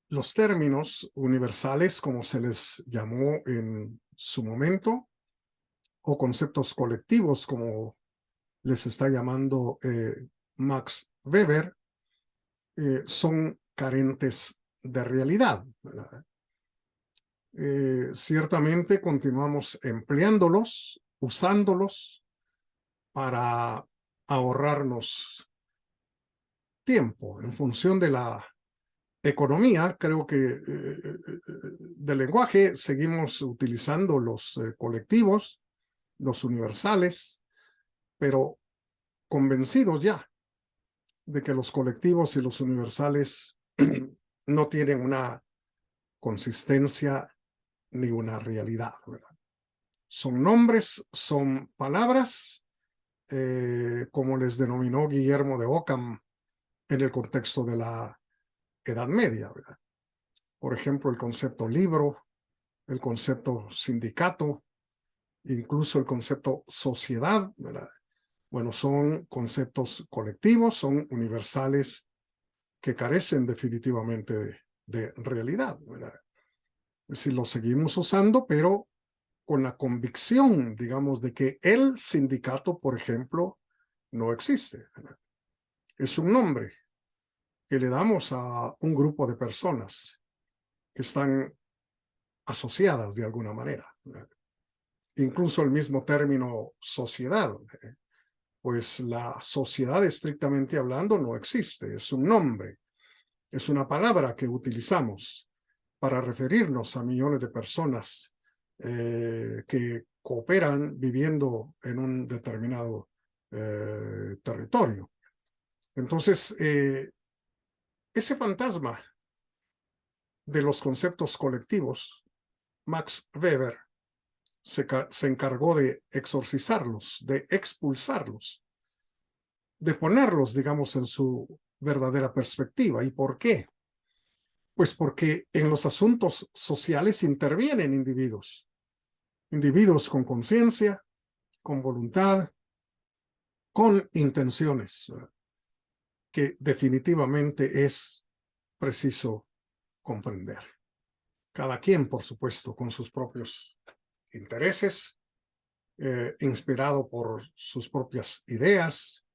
los términos universales, como se les llamó en su momento, o conceptos colectivos, como les está llamando Max Weber, son carentes de realidad, ¿verdad? Ciertamente continuamos empleándolos, usándolos para ahorrarnos tiempo en función de la economía. Creo que del lenguaje seguimos utilizando los colectivos, los universales, pero convencidos ya de que los colectivos y los universales no tienen una consistencia ni una realidad, ¿verdad? Son nombres, son palabras, como les denominó Guillermo de Ockham en el contexto de la Edad Media, ¿verdad? Por ejemplo, el concepto libro, el concepto sindicato, incluso el concepto sociedad, ¿verdad? Bueno, son conceptos colectivos, son universales que carecen definitivamente de realidad, ¿verdad? Es decir, los seguimos usando, pero con la convicción, digamos, de que el sindicato, por ejemplo, no existe, ¿verdad? Es un nombre que le damos a un grupo de personas que están asociadas de alguna manera, ¿verdad? Incluso el mismo término sociedad, pues la sociedad estrictamente hablando no existe, es un nombre, es una palabra que utilizamos para referirnos a millones de personas que cooperan viviendo en un determinado territorio. Entonces, ese fantasma de los conceptos colectivos, Max Weber se encargó de exorcizarlos, de expulsarlos, de ponerlos, digamos, en su verdadera perspectiva. ¿Y por qué? Pues porque en los asuntos sociales intervienen individuos, individuos con conciencia, con voluntad, con intenciones, ¿verdad? Que definitivamente es preciso comprender. Cada quien, por supuesto, con sus propios intereses, inspirado por sus propias ideas,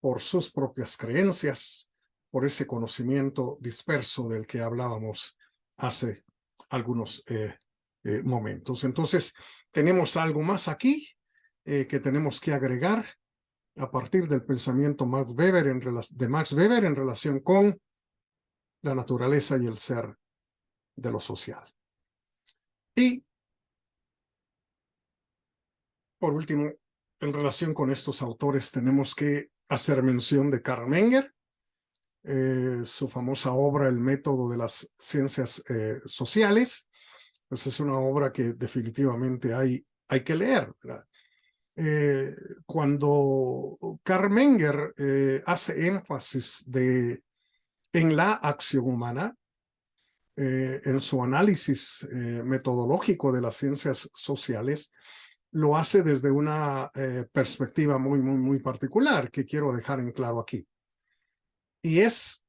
por sus propias creencias, por ese conocimiento disperso del que hablábamos hace algunos momentos. Entonces, tenemos algo más aquí que tenemos que agregar a partir del pensamiento de Max Weber en relación con la naturaleza y el ser de lo social. Y, por último, en relación con estos autores, tenemos que hacer mención de Karl Menger, su famosa obra El método de las ciencias sociales. Pues es una obra que definitivamente hay que leer, ¿verdad? Cuando Karl Menger hace énfasis en la acción humana, en su análisis metodológico de las ciencias sociales, lo hace desde una perspectiva muy particular que quiero dejar en claro aquí. Y es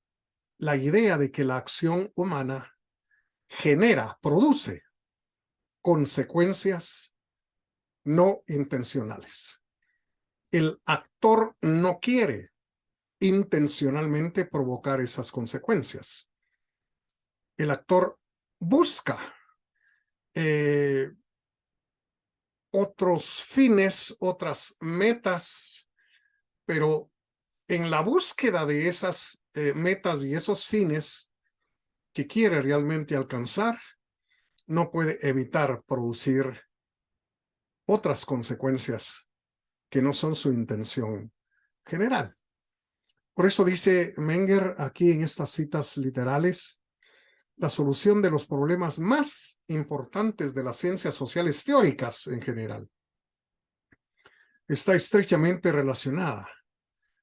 la idea de que la acción humana produce consecuencias no intencionales. El actor no quiere intencionalmente provocar esas consecuencias. El actor busca otros fines, otras metas, pero en la búsqueda de esas metas y esos fines que quiere realmente alcanzar, no puede evitar producir otras consecuencias que no son su intención general. Por eso dice Menger aquí en estas citas literales, la solución de los problemas más importantes de las ciencias sociales teóricas en general está estrechamente relacionada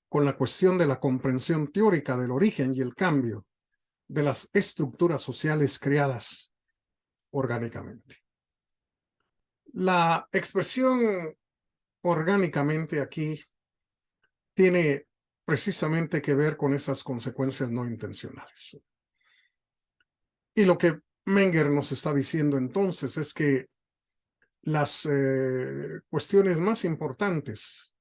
con la cuestión de la comprensión teórica del origen y el cambio de las estructuras sociales creadas orgánicamente. La expresión orgánicamente aquí tiene precisamente que ver con esas consecuencias no intencionales. Y lo que Menger nos está diciendo entonces es que las cuestiones más importantes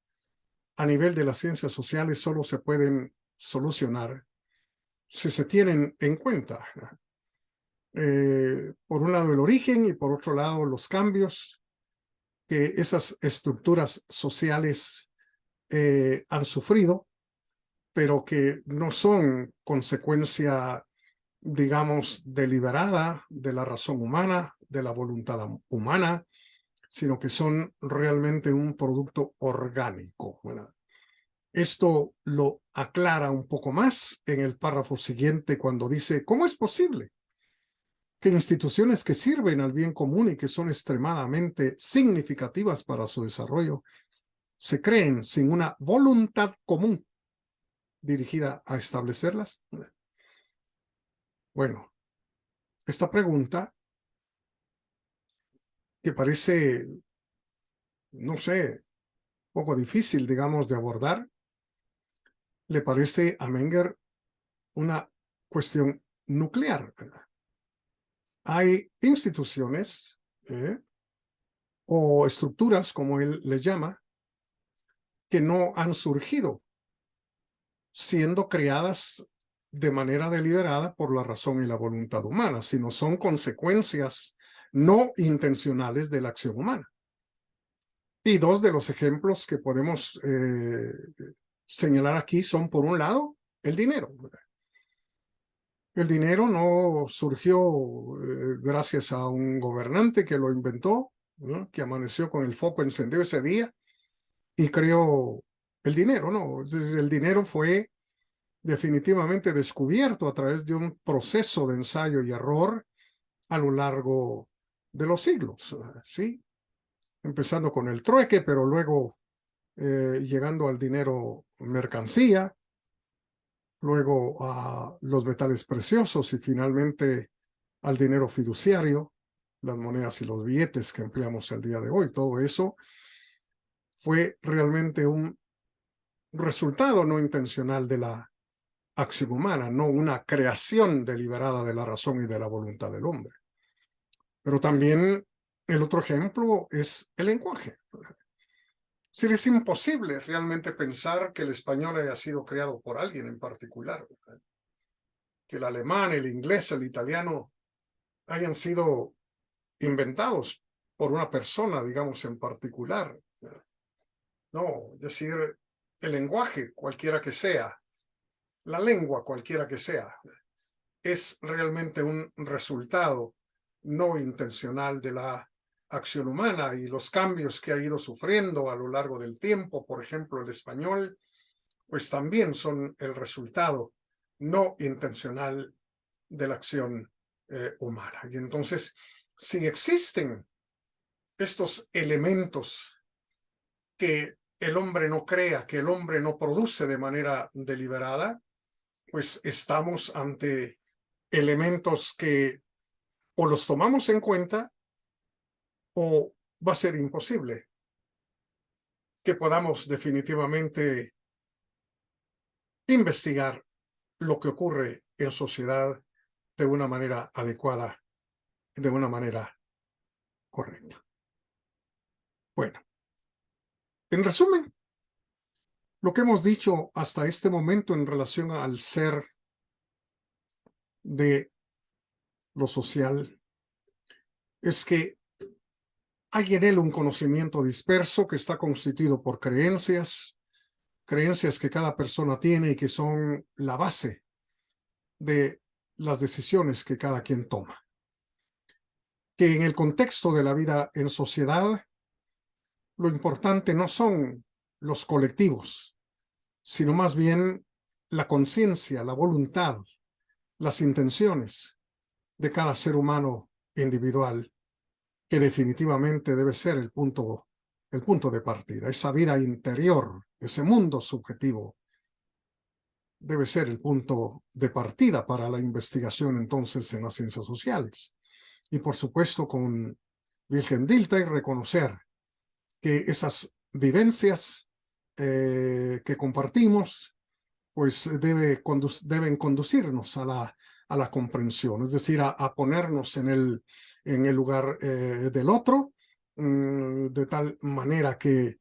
a nivel de las ciencias sociales solo se pueden solucionar si se tienen en cuenta, por un lado el origen y por otro lado los cambios que esas estructuras sociales han sufrido, pero que no son consecuencia, digamos, deliberada de la razón humana, de la voluntad humana, sino que son realmente un producto orgánico, ¿verdad? Esto lo aclara un poco más en el párrafo siguiente cuando dice, ¿cómo es posible que instituciones que sirven al bien común y que son extremadamente significativas para su desarrollo se creen sin una voluntad común dirigida a establecerlas? Bueno, esta pregunta que parece, no sé, poco difícil, digamos, de abordar, le parece a Menger una cuestión nuclear, ¿verdad? Hay instituciones o estructuras, como él les llama, que no han surgido siendo creadas de manera deliberada por la razón y la voluntad humana, sino son consecuencias no intencionales de la acción humana. Y dos de los ejemplos que podemos señalar aquí son, por un lado, el dinero. El dinero no surgió gracias a un gobernante que lo inventó, ¿no?, que amaneció con el foco encendido ese día y creó el dinero, ¿no? Entonces, el dinero fue definitivamente descubierto a través de un proceso de ensayo y error a lo largo de los siglos, ¿sí? Empezando con el trueque, pero luego llegando al dinero mercancía, luego a los metales preciosos y finalmente al dinero fiduciario, las monedas y los billetes que empleamos el día de hoy. Todo eso fue realmente un resultado no intencional de la acción humana, no una creación deliberada de la razón y de la voluntad del hombre. Pero también el otro ejemplo es el lenguaje. Es imposible realmente pensar que el español haya sido creado por alguien en particular, ¿verdad? Que el alemán, el inglés, el italiano hayan sido inventados por una persona, digamos, en particular, ¿verdad? No, es decir, el lenguaje, cualquiera que sea, la lengua, cualquiera que sea, es realmente un resultado no intencional de la acción humana y los cambios que ha ido sufriendo a lo largo del tiempo, por ejemplo, el español, pues también son el resultado no intencional de la acción humana. Y entonces, si existen estos elementos que el hombre no crea, que el hombre no produce de manera deliberada, pues estamos ante elementos que o los tomamos en cuenta o va a ser imposible que podamos definitivamente investigar lo que ocurre en sociedad de una manera adecuada, de una manera correcta. Bueno, en resumen, lo que hemos dicho hasta este momento en relación al ser de lo social es que hay en él un conocimiento disperso que está constituido por creencias que cada persona tiene y que son la base de las decisiones que cada quien toma. Que en el contexto de la vida en sociedad, lo importante no son los colectivos, sino más bien la conciencia, la voluntad, las intenciones de cada ser humano individual, que definitivamente debe ser el punto de partida. Esa vida interior, ese mundo subjetivo, debe ser el punto de partida para la investigación entonces en las ciencias sociales. Y por supuesto con Wilhelm Dilthey reconocer que esas vivencias que compartimos pues deben conducirnos a la comprensión, es decir, a ponernos en el lugar del otro, de tal manera que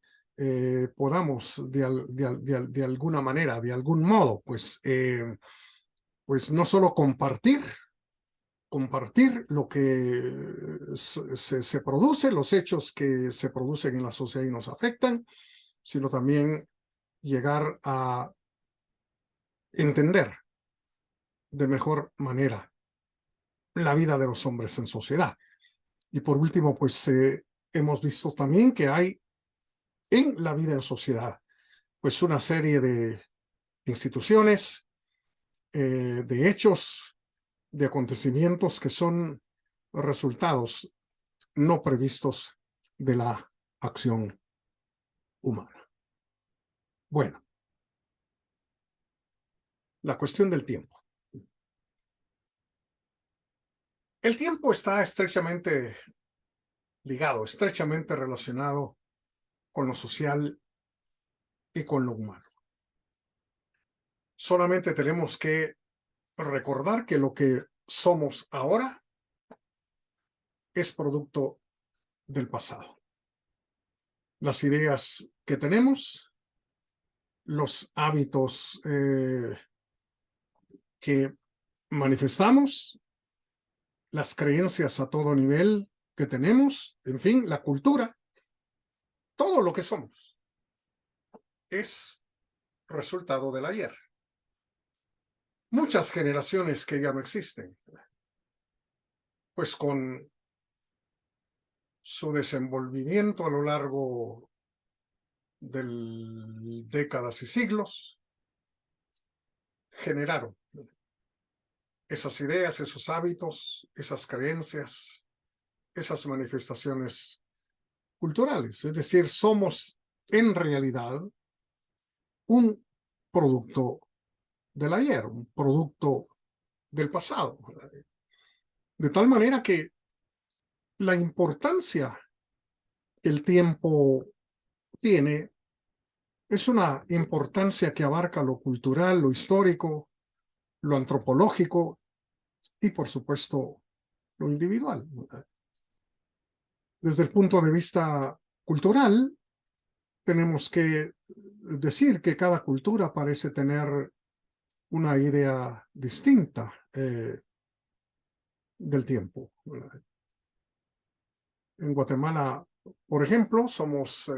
podamos de alguna manera, de algún modo, pues no solo compartir lo que se produce, los hechos que se producen en la sociedad y nos afectan, sino también llegar a entender de mejor manera la vida de los hombres en sociedad. Y por último, pues hemos visto también que hay en la vida en sociedad pues una serie de instituciones, de hechos, de acontecimientos que son resultados no previstos de la acción humana. Bueno, la cuestión del tiempo. El tiempo está estrechamente ligado, estrechamente relacionado con lo social y con lo humano. Solamente tenemos que recordar que lo que somos ahora es producto del pasado. Las ideas que tenemos, los hábitos que manifestamos, las creencias a todo nivel que tenemos, en fin, la cultura, todo lo que somos es resultado del ayer. Muchas generaciones que ya no existen, pues con su desenvolvimiento a lo largo de décadas y siglos, generaron esas ideas, esos hábitos, esas creencias, esas manifestaciones culturales. Es decir, somos en realidad un producto del ayer, un producto del pasado. De tal manera que la importancia que el tiempo tiene es una importancia que abarca lo cultural, lo histórico, lo antropológico y, por supuesto, lo individual. Desde el punto de vista cultural, tenemos que decir que cada cultura parece tener una idea distinta del tiempo. En Guatemala, por ejemplo, somos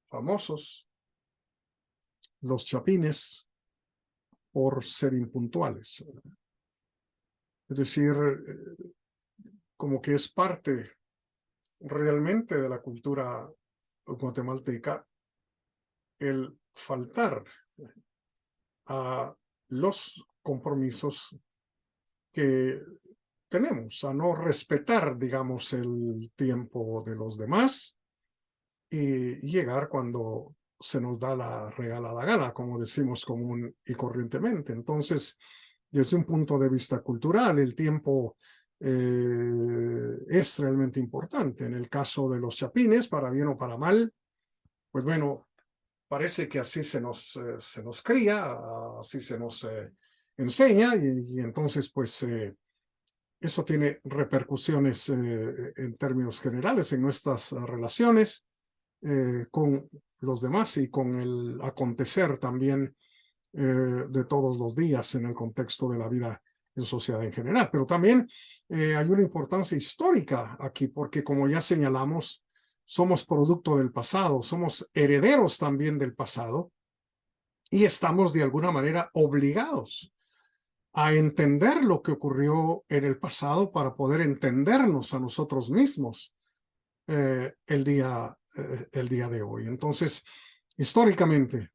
famosos, los chapines, por ser impuntuales. Es decir, como que es parte realmente de la cultura guatemalteca el faltar a los compromisos que tenemos, a no respetar, digamos, el tiempo de los demás y llegar cuando se nos da la regalada gana, como decimos común y corrientemente. Entonces, desde un punto de vista cultural, el tiempo es realmente importante. En el caso de los chapines, para bien o para mal, pues bueno, parece que así se nos cría, así se nos enseña, y entonces pues eso tiene repercusiones en términos generales en nuestras relaciones con los demás y con el acontecer también de todos los días en el contexto de la vida en sociedad en general. Pero también hay una importancia histórica aquí, porque como ya señalamos, somos producto del pasado, somos herederos también del pasado y estamos de alguna manera obligados a entender lo que ocurrió en el pasado para poder entendernos a nosotros mismos el día de hoy. Entonces, históricamente,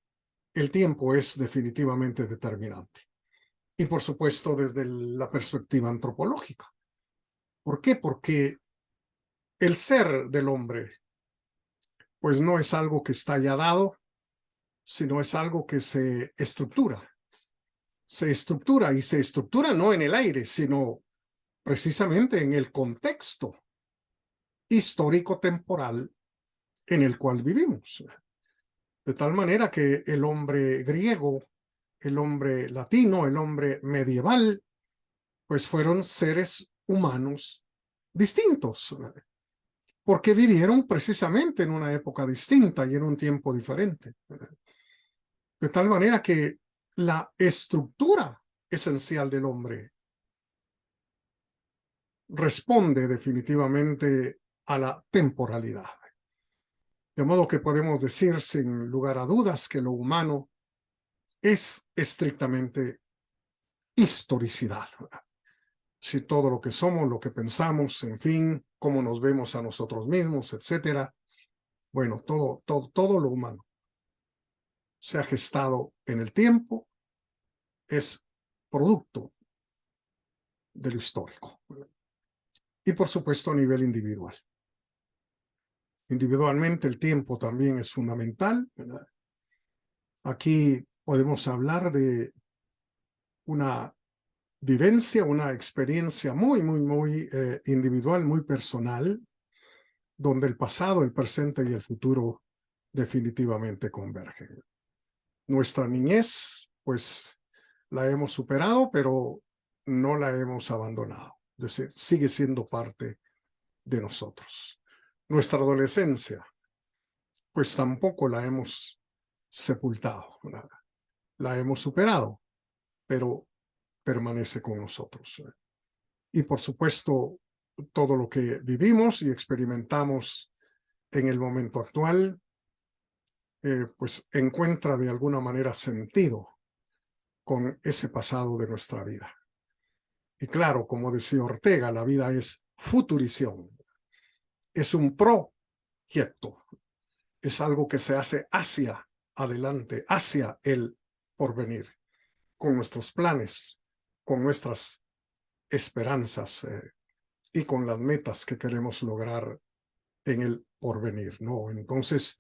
el tiempo es definitivamente determinante. Y por supuesto, desde la perspectiva antropológica. ¿Por qué? Porque el ser del hombre, pues no es algo que está ya dado, sino es algo que se estructura. Se estructura, y se estructura no en el aire, sino precisamente en el contexto histórico-temporal en el cual vivimos. De tal manera que el hombre griego, el hombre latino, el hombre medieval, pues fueron seres humanos distintos, porque vivieron precisamente en una época distinta y en un tiempo diferente. De tal manera que la estructura esencial del hombre responde definitivamente a la temporalidad. De modo que podemos decir sin lugar a dudas que lo humano es estrictamente historicidad. Si todo lo que somos, lo que pensamos, en fin, cómo nos vemos a nosotros mismos, etcétera, bueno, todo lo humano se ha gestado en el tiempo, es producto de lo histórico. Y por supuesto a nivel individual. Individualmente el tiempo también es fundamental, ¿verdad? Aquí podemos hablar de una vivencia, una experiencia muy individual, muy personal, donde el pasado, el presente y el futuro definitivamente convergen. Nuestra niñez, pues, la hemos superado, pero no la hemos abandonado. Es decir, sigue siendo parte de nosotros. Nuestra adolescencia, pues tampoco la hemos sepultado, la hemos superado, pero permanece con nosotros. Y por supuesto, todo lo que vivimos y experimentamos en el momento actual, pues encuentra de alguna manera sentido con ese pasado de nuestra vida. Y claro, como decía Ortega, la vida es futurición, es un proyecto, es algo que se hace hacia adelante, hacia el porvenir, con nuestros planes, con nuestras esperanzas y con las metas que queremos lograr en el porvenir, ¿no? Entonces,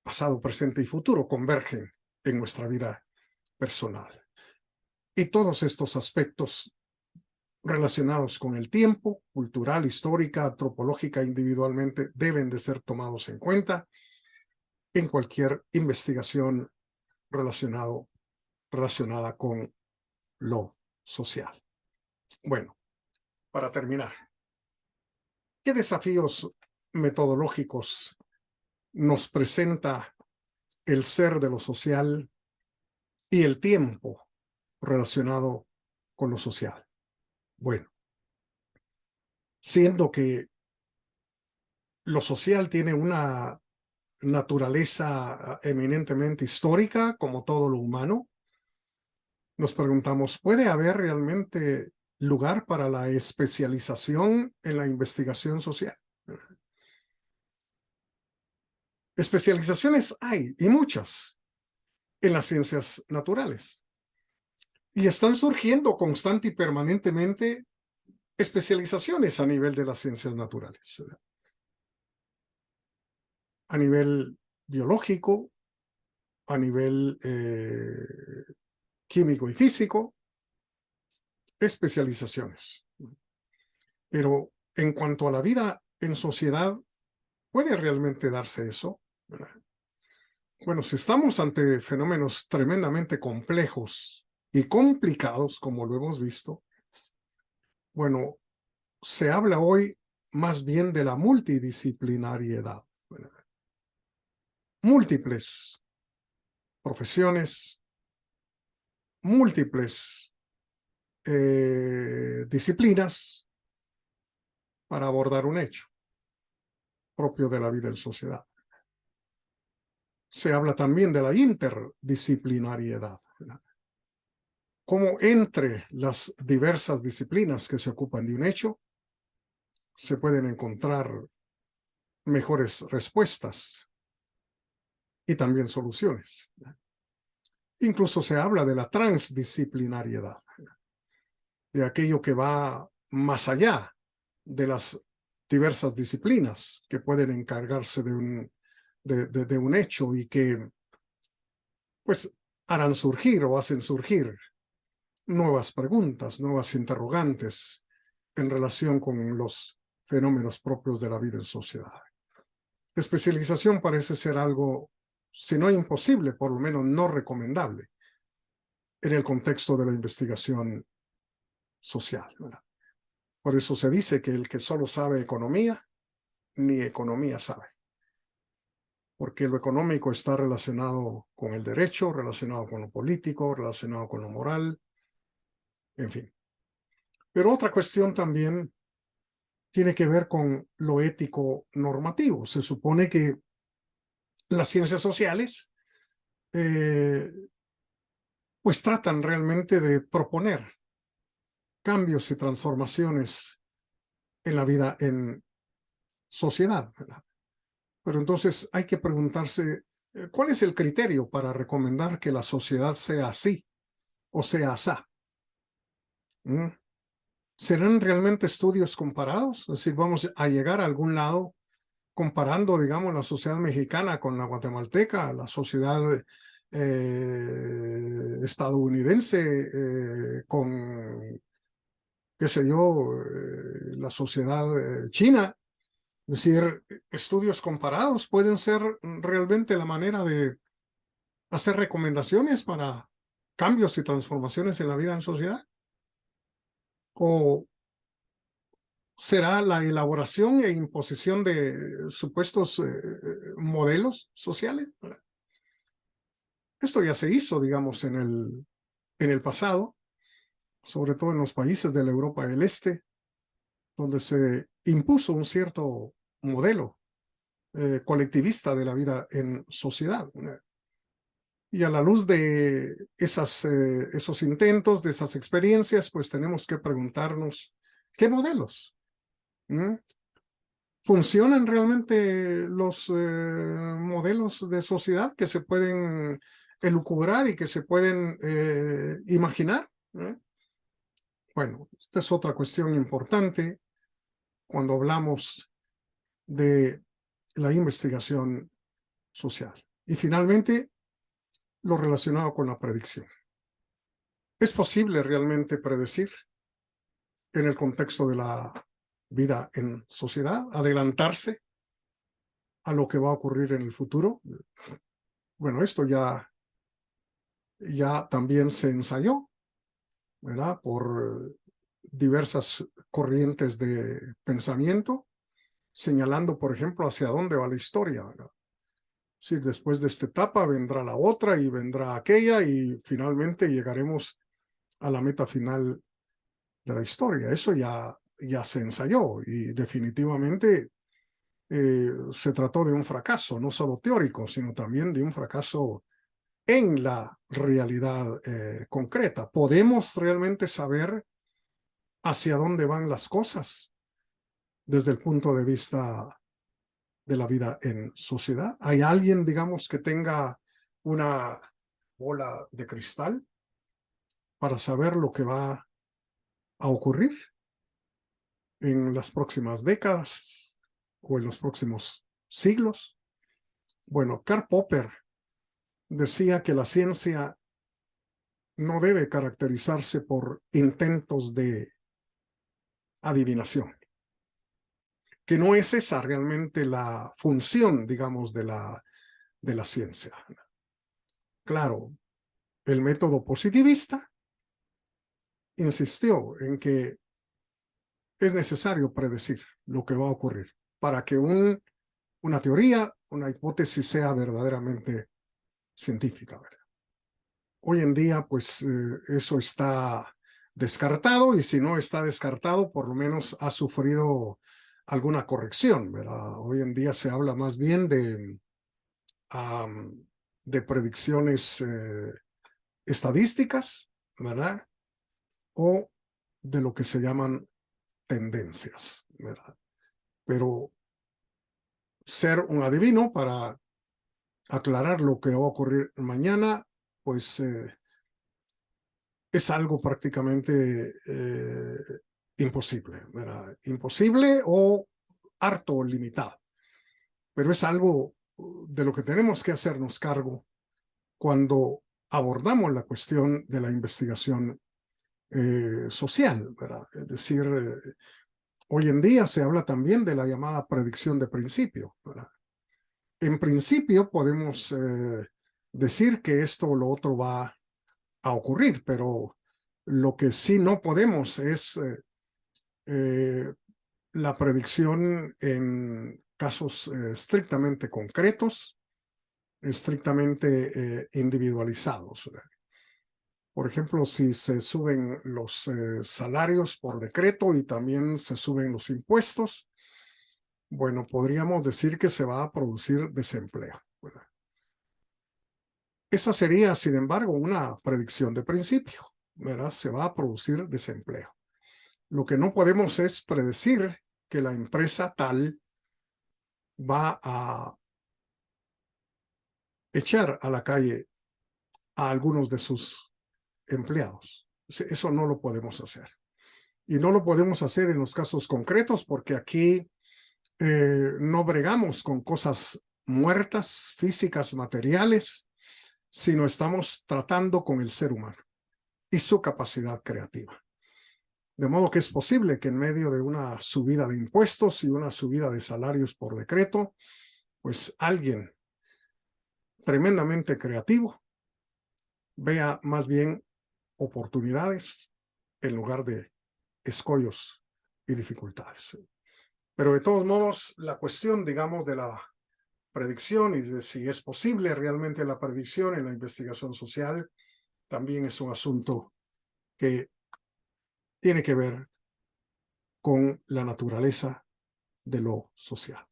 pasado, presente y futuro convergen en nuestra vida personal. Y todos estos aspectos relacionados con el tiempo, cultural, histórica, antropológica, individualmente, deben de ser tomados en cuenta en cualquier investigación relacionada con lo social. Bueno, para terminar, ¿qué desafíos metodológicos nos presenta el ser de lo social y el tiempo relacionado con lo social? Bueno, siendo que lo social tiene una naturaleza eminentemente histórica, como todo lo humano, nos preguntamos, ¿puede haber realmente lugar para la especialización en la investigación social? Especializaciones hay, y muchas, en las ciencias naturales. Y están surgiendo constante y permanentemente especializaciones a nivel de las ciencias naturales. A nivel biológico, a nivel químico y físico, especializaciones. Pero en cuanto a la vida en sociedad, ¿puede realmente darse eso? ¿Verdad? Bueno, si estamos ante fenómenos tremendamente complejos y complicados, como lo hemos visto, bueno, se habla hoy más bien de la multidisciplinariedad, ¿verdad? Múltiples profesiones, múltiples disciplinas para abordar un hecho propio de la vida en sociedad. Se habla también de la interdisciplinariedad, ¿verdad? Cómo entre las diversas disciplinas que se ocupan de un hecho se pueden encontrar mejores respuestas y también soluciones. Incluso se habla de la transdisciplinariedad, de aquello que va más allá de las diversas disciplinas que pueden encargarse de un hecho y que pues harán surgir o hacen surgir nuevas preguntas, nuevas interrogantes en relación con los fenómenos propios de la vida en sociedad. La especialización parece ser algo, si no imposible, por lo menos no recomendable en el contexto de la investigación social, ¿verdad? Por eso se dice que el que solo sabe economía, ni economía sabe. Porque lo económico está relacionado con el derecho, relacionado con lo político, relacionado con lo moral, en fin. Pero otra cuestión también tiene que ver con lo ético normativo. Se supone que las ciencias sociales pues tratan realmente de proponer cambios y transformaciones en la vida en sociedad, ¿verdad? Pero entonces hay que preguntarse, ¿cuál es el criterio para recomendar que la sociedad sea así o sea asá? ¿Mm? ¿Serán realmente estudios comparados? Es decir, vamos a llegar a algún lado comparando, digamos, la sociedad mexicana con la guatemalteca, la sociedad estadounidense con, qué sé yo, la sociedad china. Es decir, estudios comparados pueden ser realmente la manera de hacer recomendaciones para cambios y transformaciones en la vida en sociedad. ¿O será la elaboración e imposición de supuestos modelos sociales? Esto ya se hizo, digamos, en el pasado, sobre todo en los países de la Europa del Este, donde se impuso un cierto modelo colectivista de la vida en sociedad. Y a la luz de esos intentos, de esas experiencias, pues tenemos que preguntarnos, ¿qué modelos? ¿Mm? ¿Funcionan realmente los modelos de sociedad que se pueden elucubrar y que se pueden imaginar? Bueno, esta es otra cuestión importante cuando hablamos de la investigación social. Y finalmente, lo relacionado con la predicción. ¿Es posible realmente predecir en el contexto de la vida en sociedad, adelantarse a lo que va a ocurrir en el futuro? Bueno, esto ya también se ensayó, ¿verdad? Por diversas corrientes de pensamiento, señalando, por ejemplo, hacia dónde va la historia, ¿verdad? Sí, después de esta etapa vendrá la otra y vendrá aquella y finalmente llegaremos a la meta final de la historia. Eso ya se ensayó y definitivamente se trató de un fracaso, no solo teórico, sino también de un fracaso en la realidad concreta. ¿Podemos realmente saber hacia dónde van las cosas desde el punto de vista de la vida en sociedad? ¿Hay alguien, digamos, que tenga una bola de cristal para saber lo que va a ocurrir en las próximas décadas o en los próximos siglos? Bueno, Karl Popper decía que la ciencia no debe caracterizarse por intentos de adivinación, que no es esa realmente la función, digamos, de la ciencia. Claro, el método positivista insistió en que es necesario predecir lo que va a ocurrir para que una teoría, una hipótesis sea verdaderamente científica, ¿verdad? Hoy en día, pues eso está descartado, y si no está descartado, por lo menos ha sufrido alguna corrección, ¿verdad? Hoy en día se habla más bien de predicciones estadísticas, ¿verdad? O de lo que se llaman tendencias, ¿verdad? Pero ser un adivino para aclarar lo que va a ocurrir mañana, pues es algo prácticamente imposible, ¿verdad? Imposible o harto limitado, pero es algo de lo que tenemos que hacernos cargo cuando abordamos la cuestión de la investigación social, ¿verdad? Es decir, hoy en día se habla también de la llamada predicción de principio, ¿verdad? En principio podemos decir que esto o lo otro va a ocurrir, pero lo que sí no podemos es la predicción en casos estrictamente concretos, estrictamente individualizados. Por ejemplo, si se suben los salarios por decreto y también se suben los impuestos, bueno, podríamos decir que se va a producir desempleo, ¿verdad? Esa sería, sin embargo, una predicción de principio, ¿verdad? Se va a producir desempleo. Lo que no podemos es predecir que la empresa tal va a echar a la calle a algunos de sus empleados. Eso no lo podemos hacer. Y no lo podemos hacer en los casos concretos porque aquí no bregamos con cosas muertas, físicas, materiales, sino estamos tratando con el ser humano y su capacidad creativa. De modo que es posible que en medio de una subida de impuestos y una subida de salarios por decreto, pues alguien tremendamente creativo vea más bien oportunidades en lugar de escollos y dificultades. Pero de todos modos, la cuestión, digamos, de la predicción y de si es posible realmente la predicción en la investigación social, también es un asunto que tiene que ver con la naturaleza de lo social.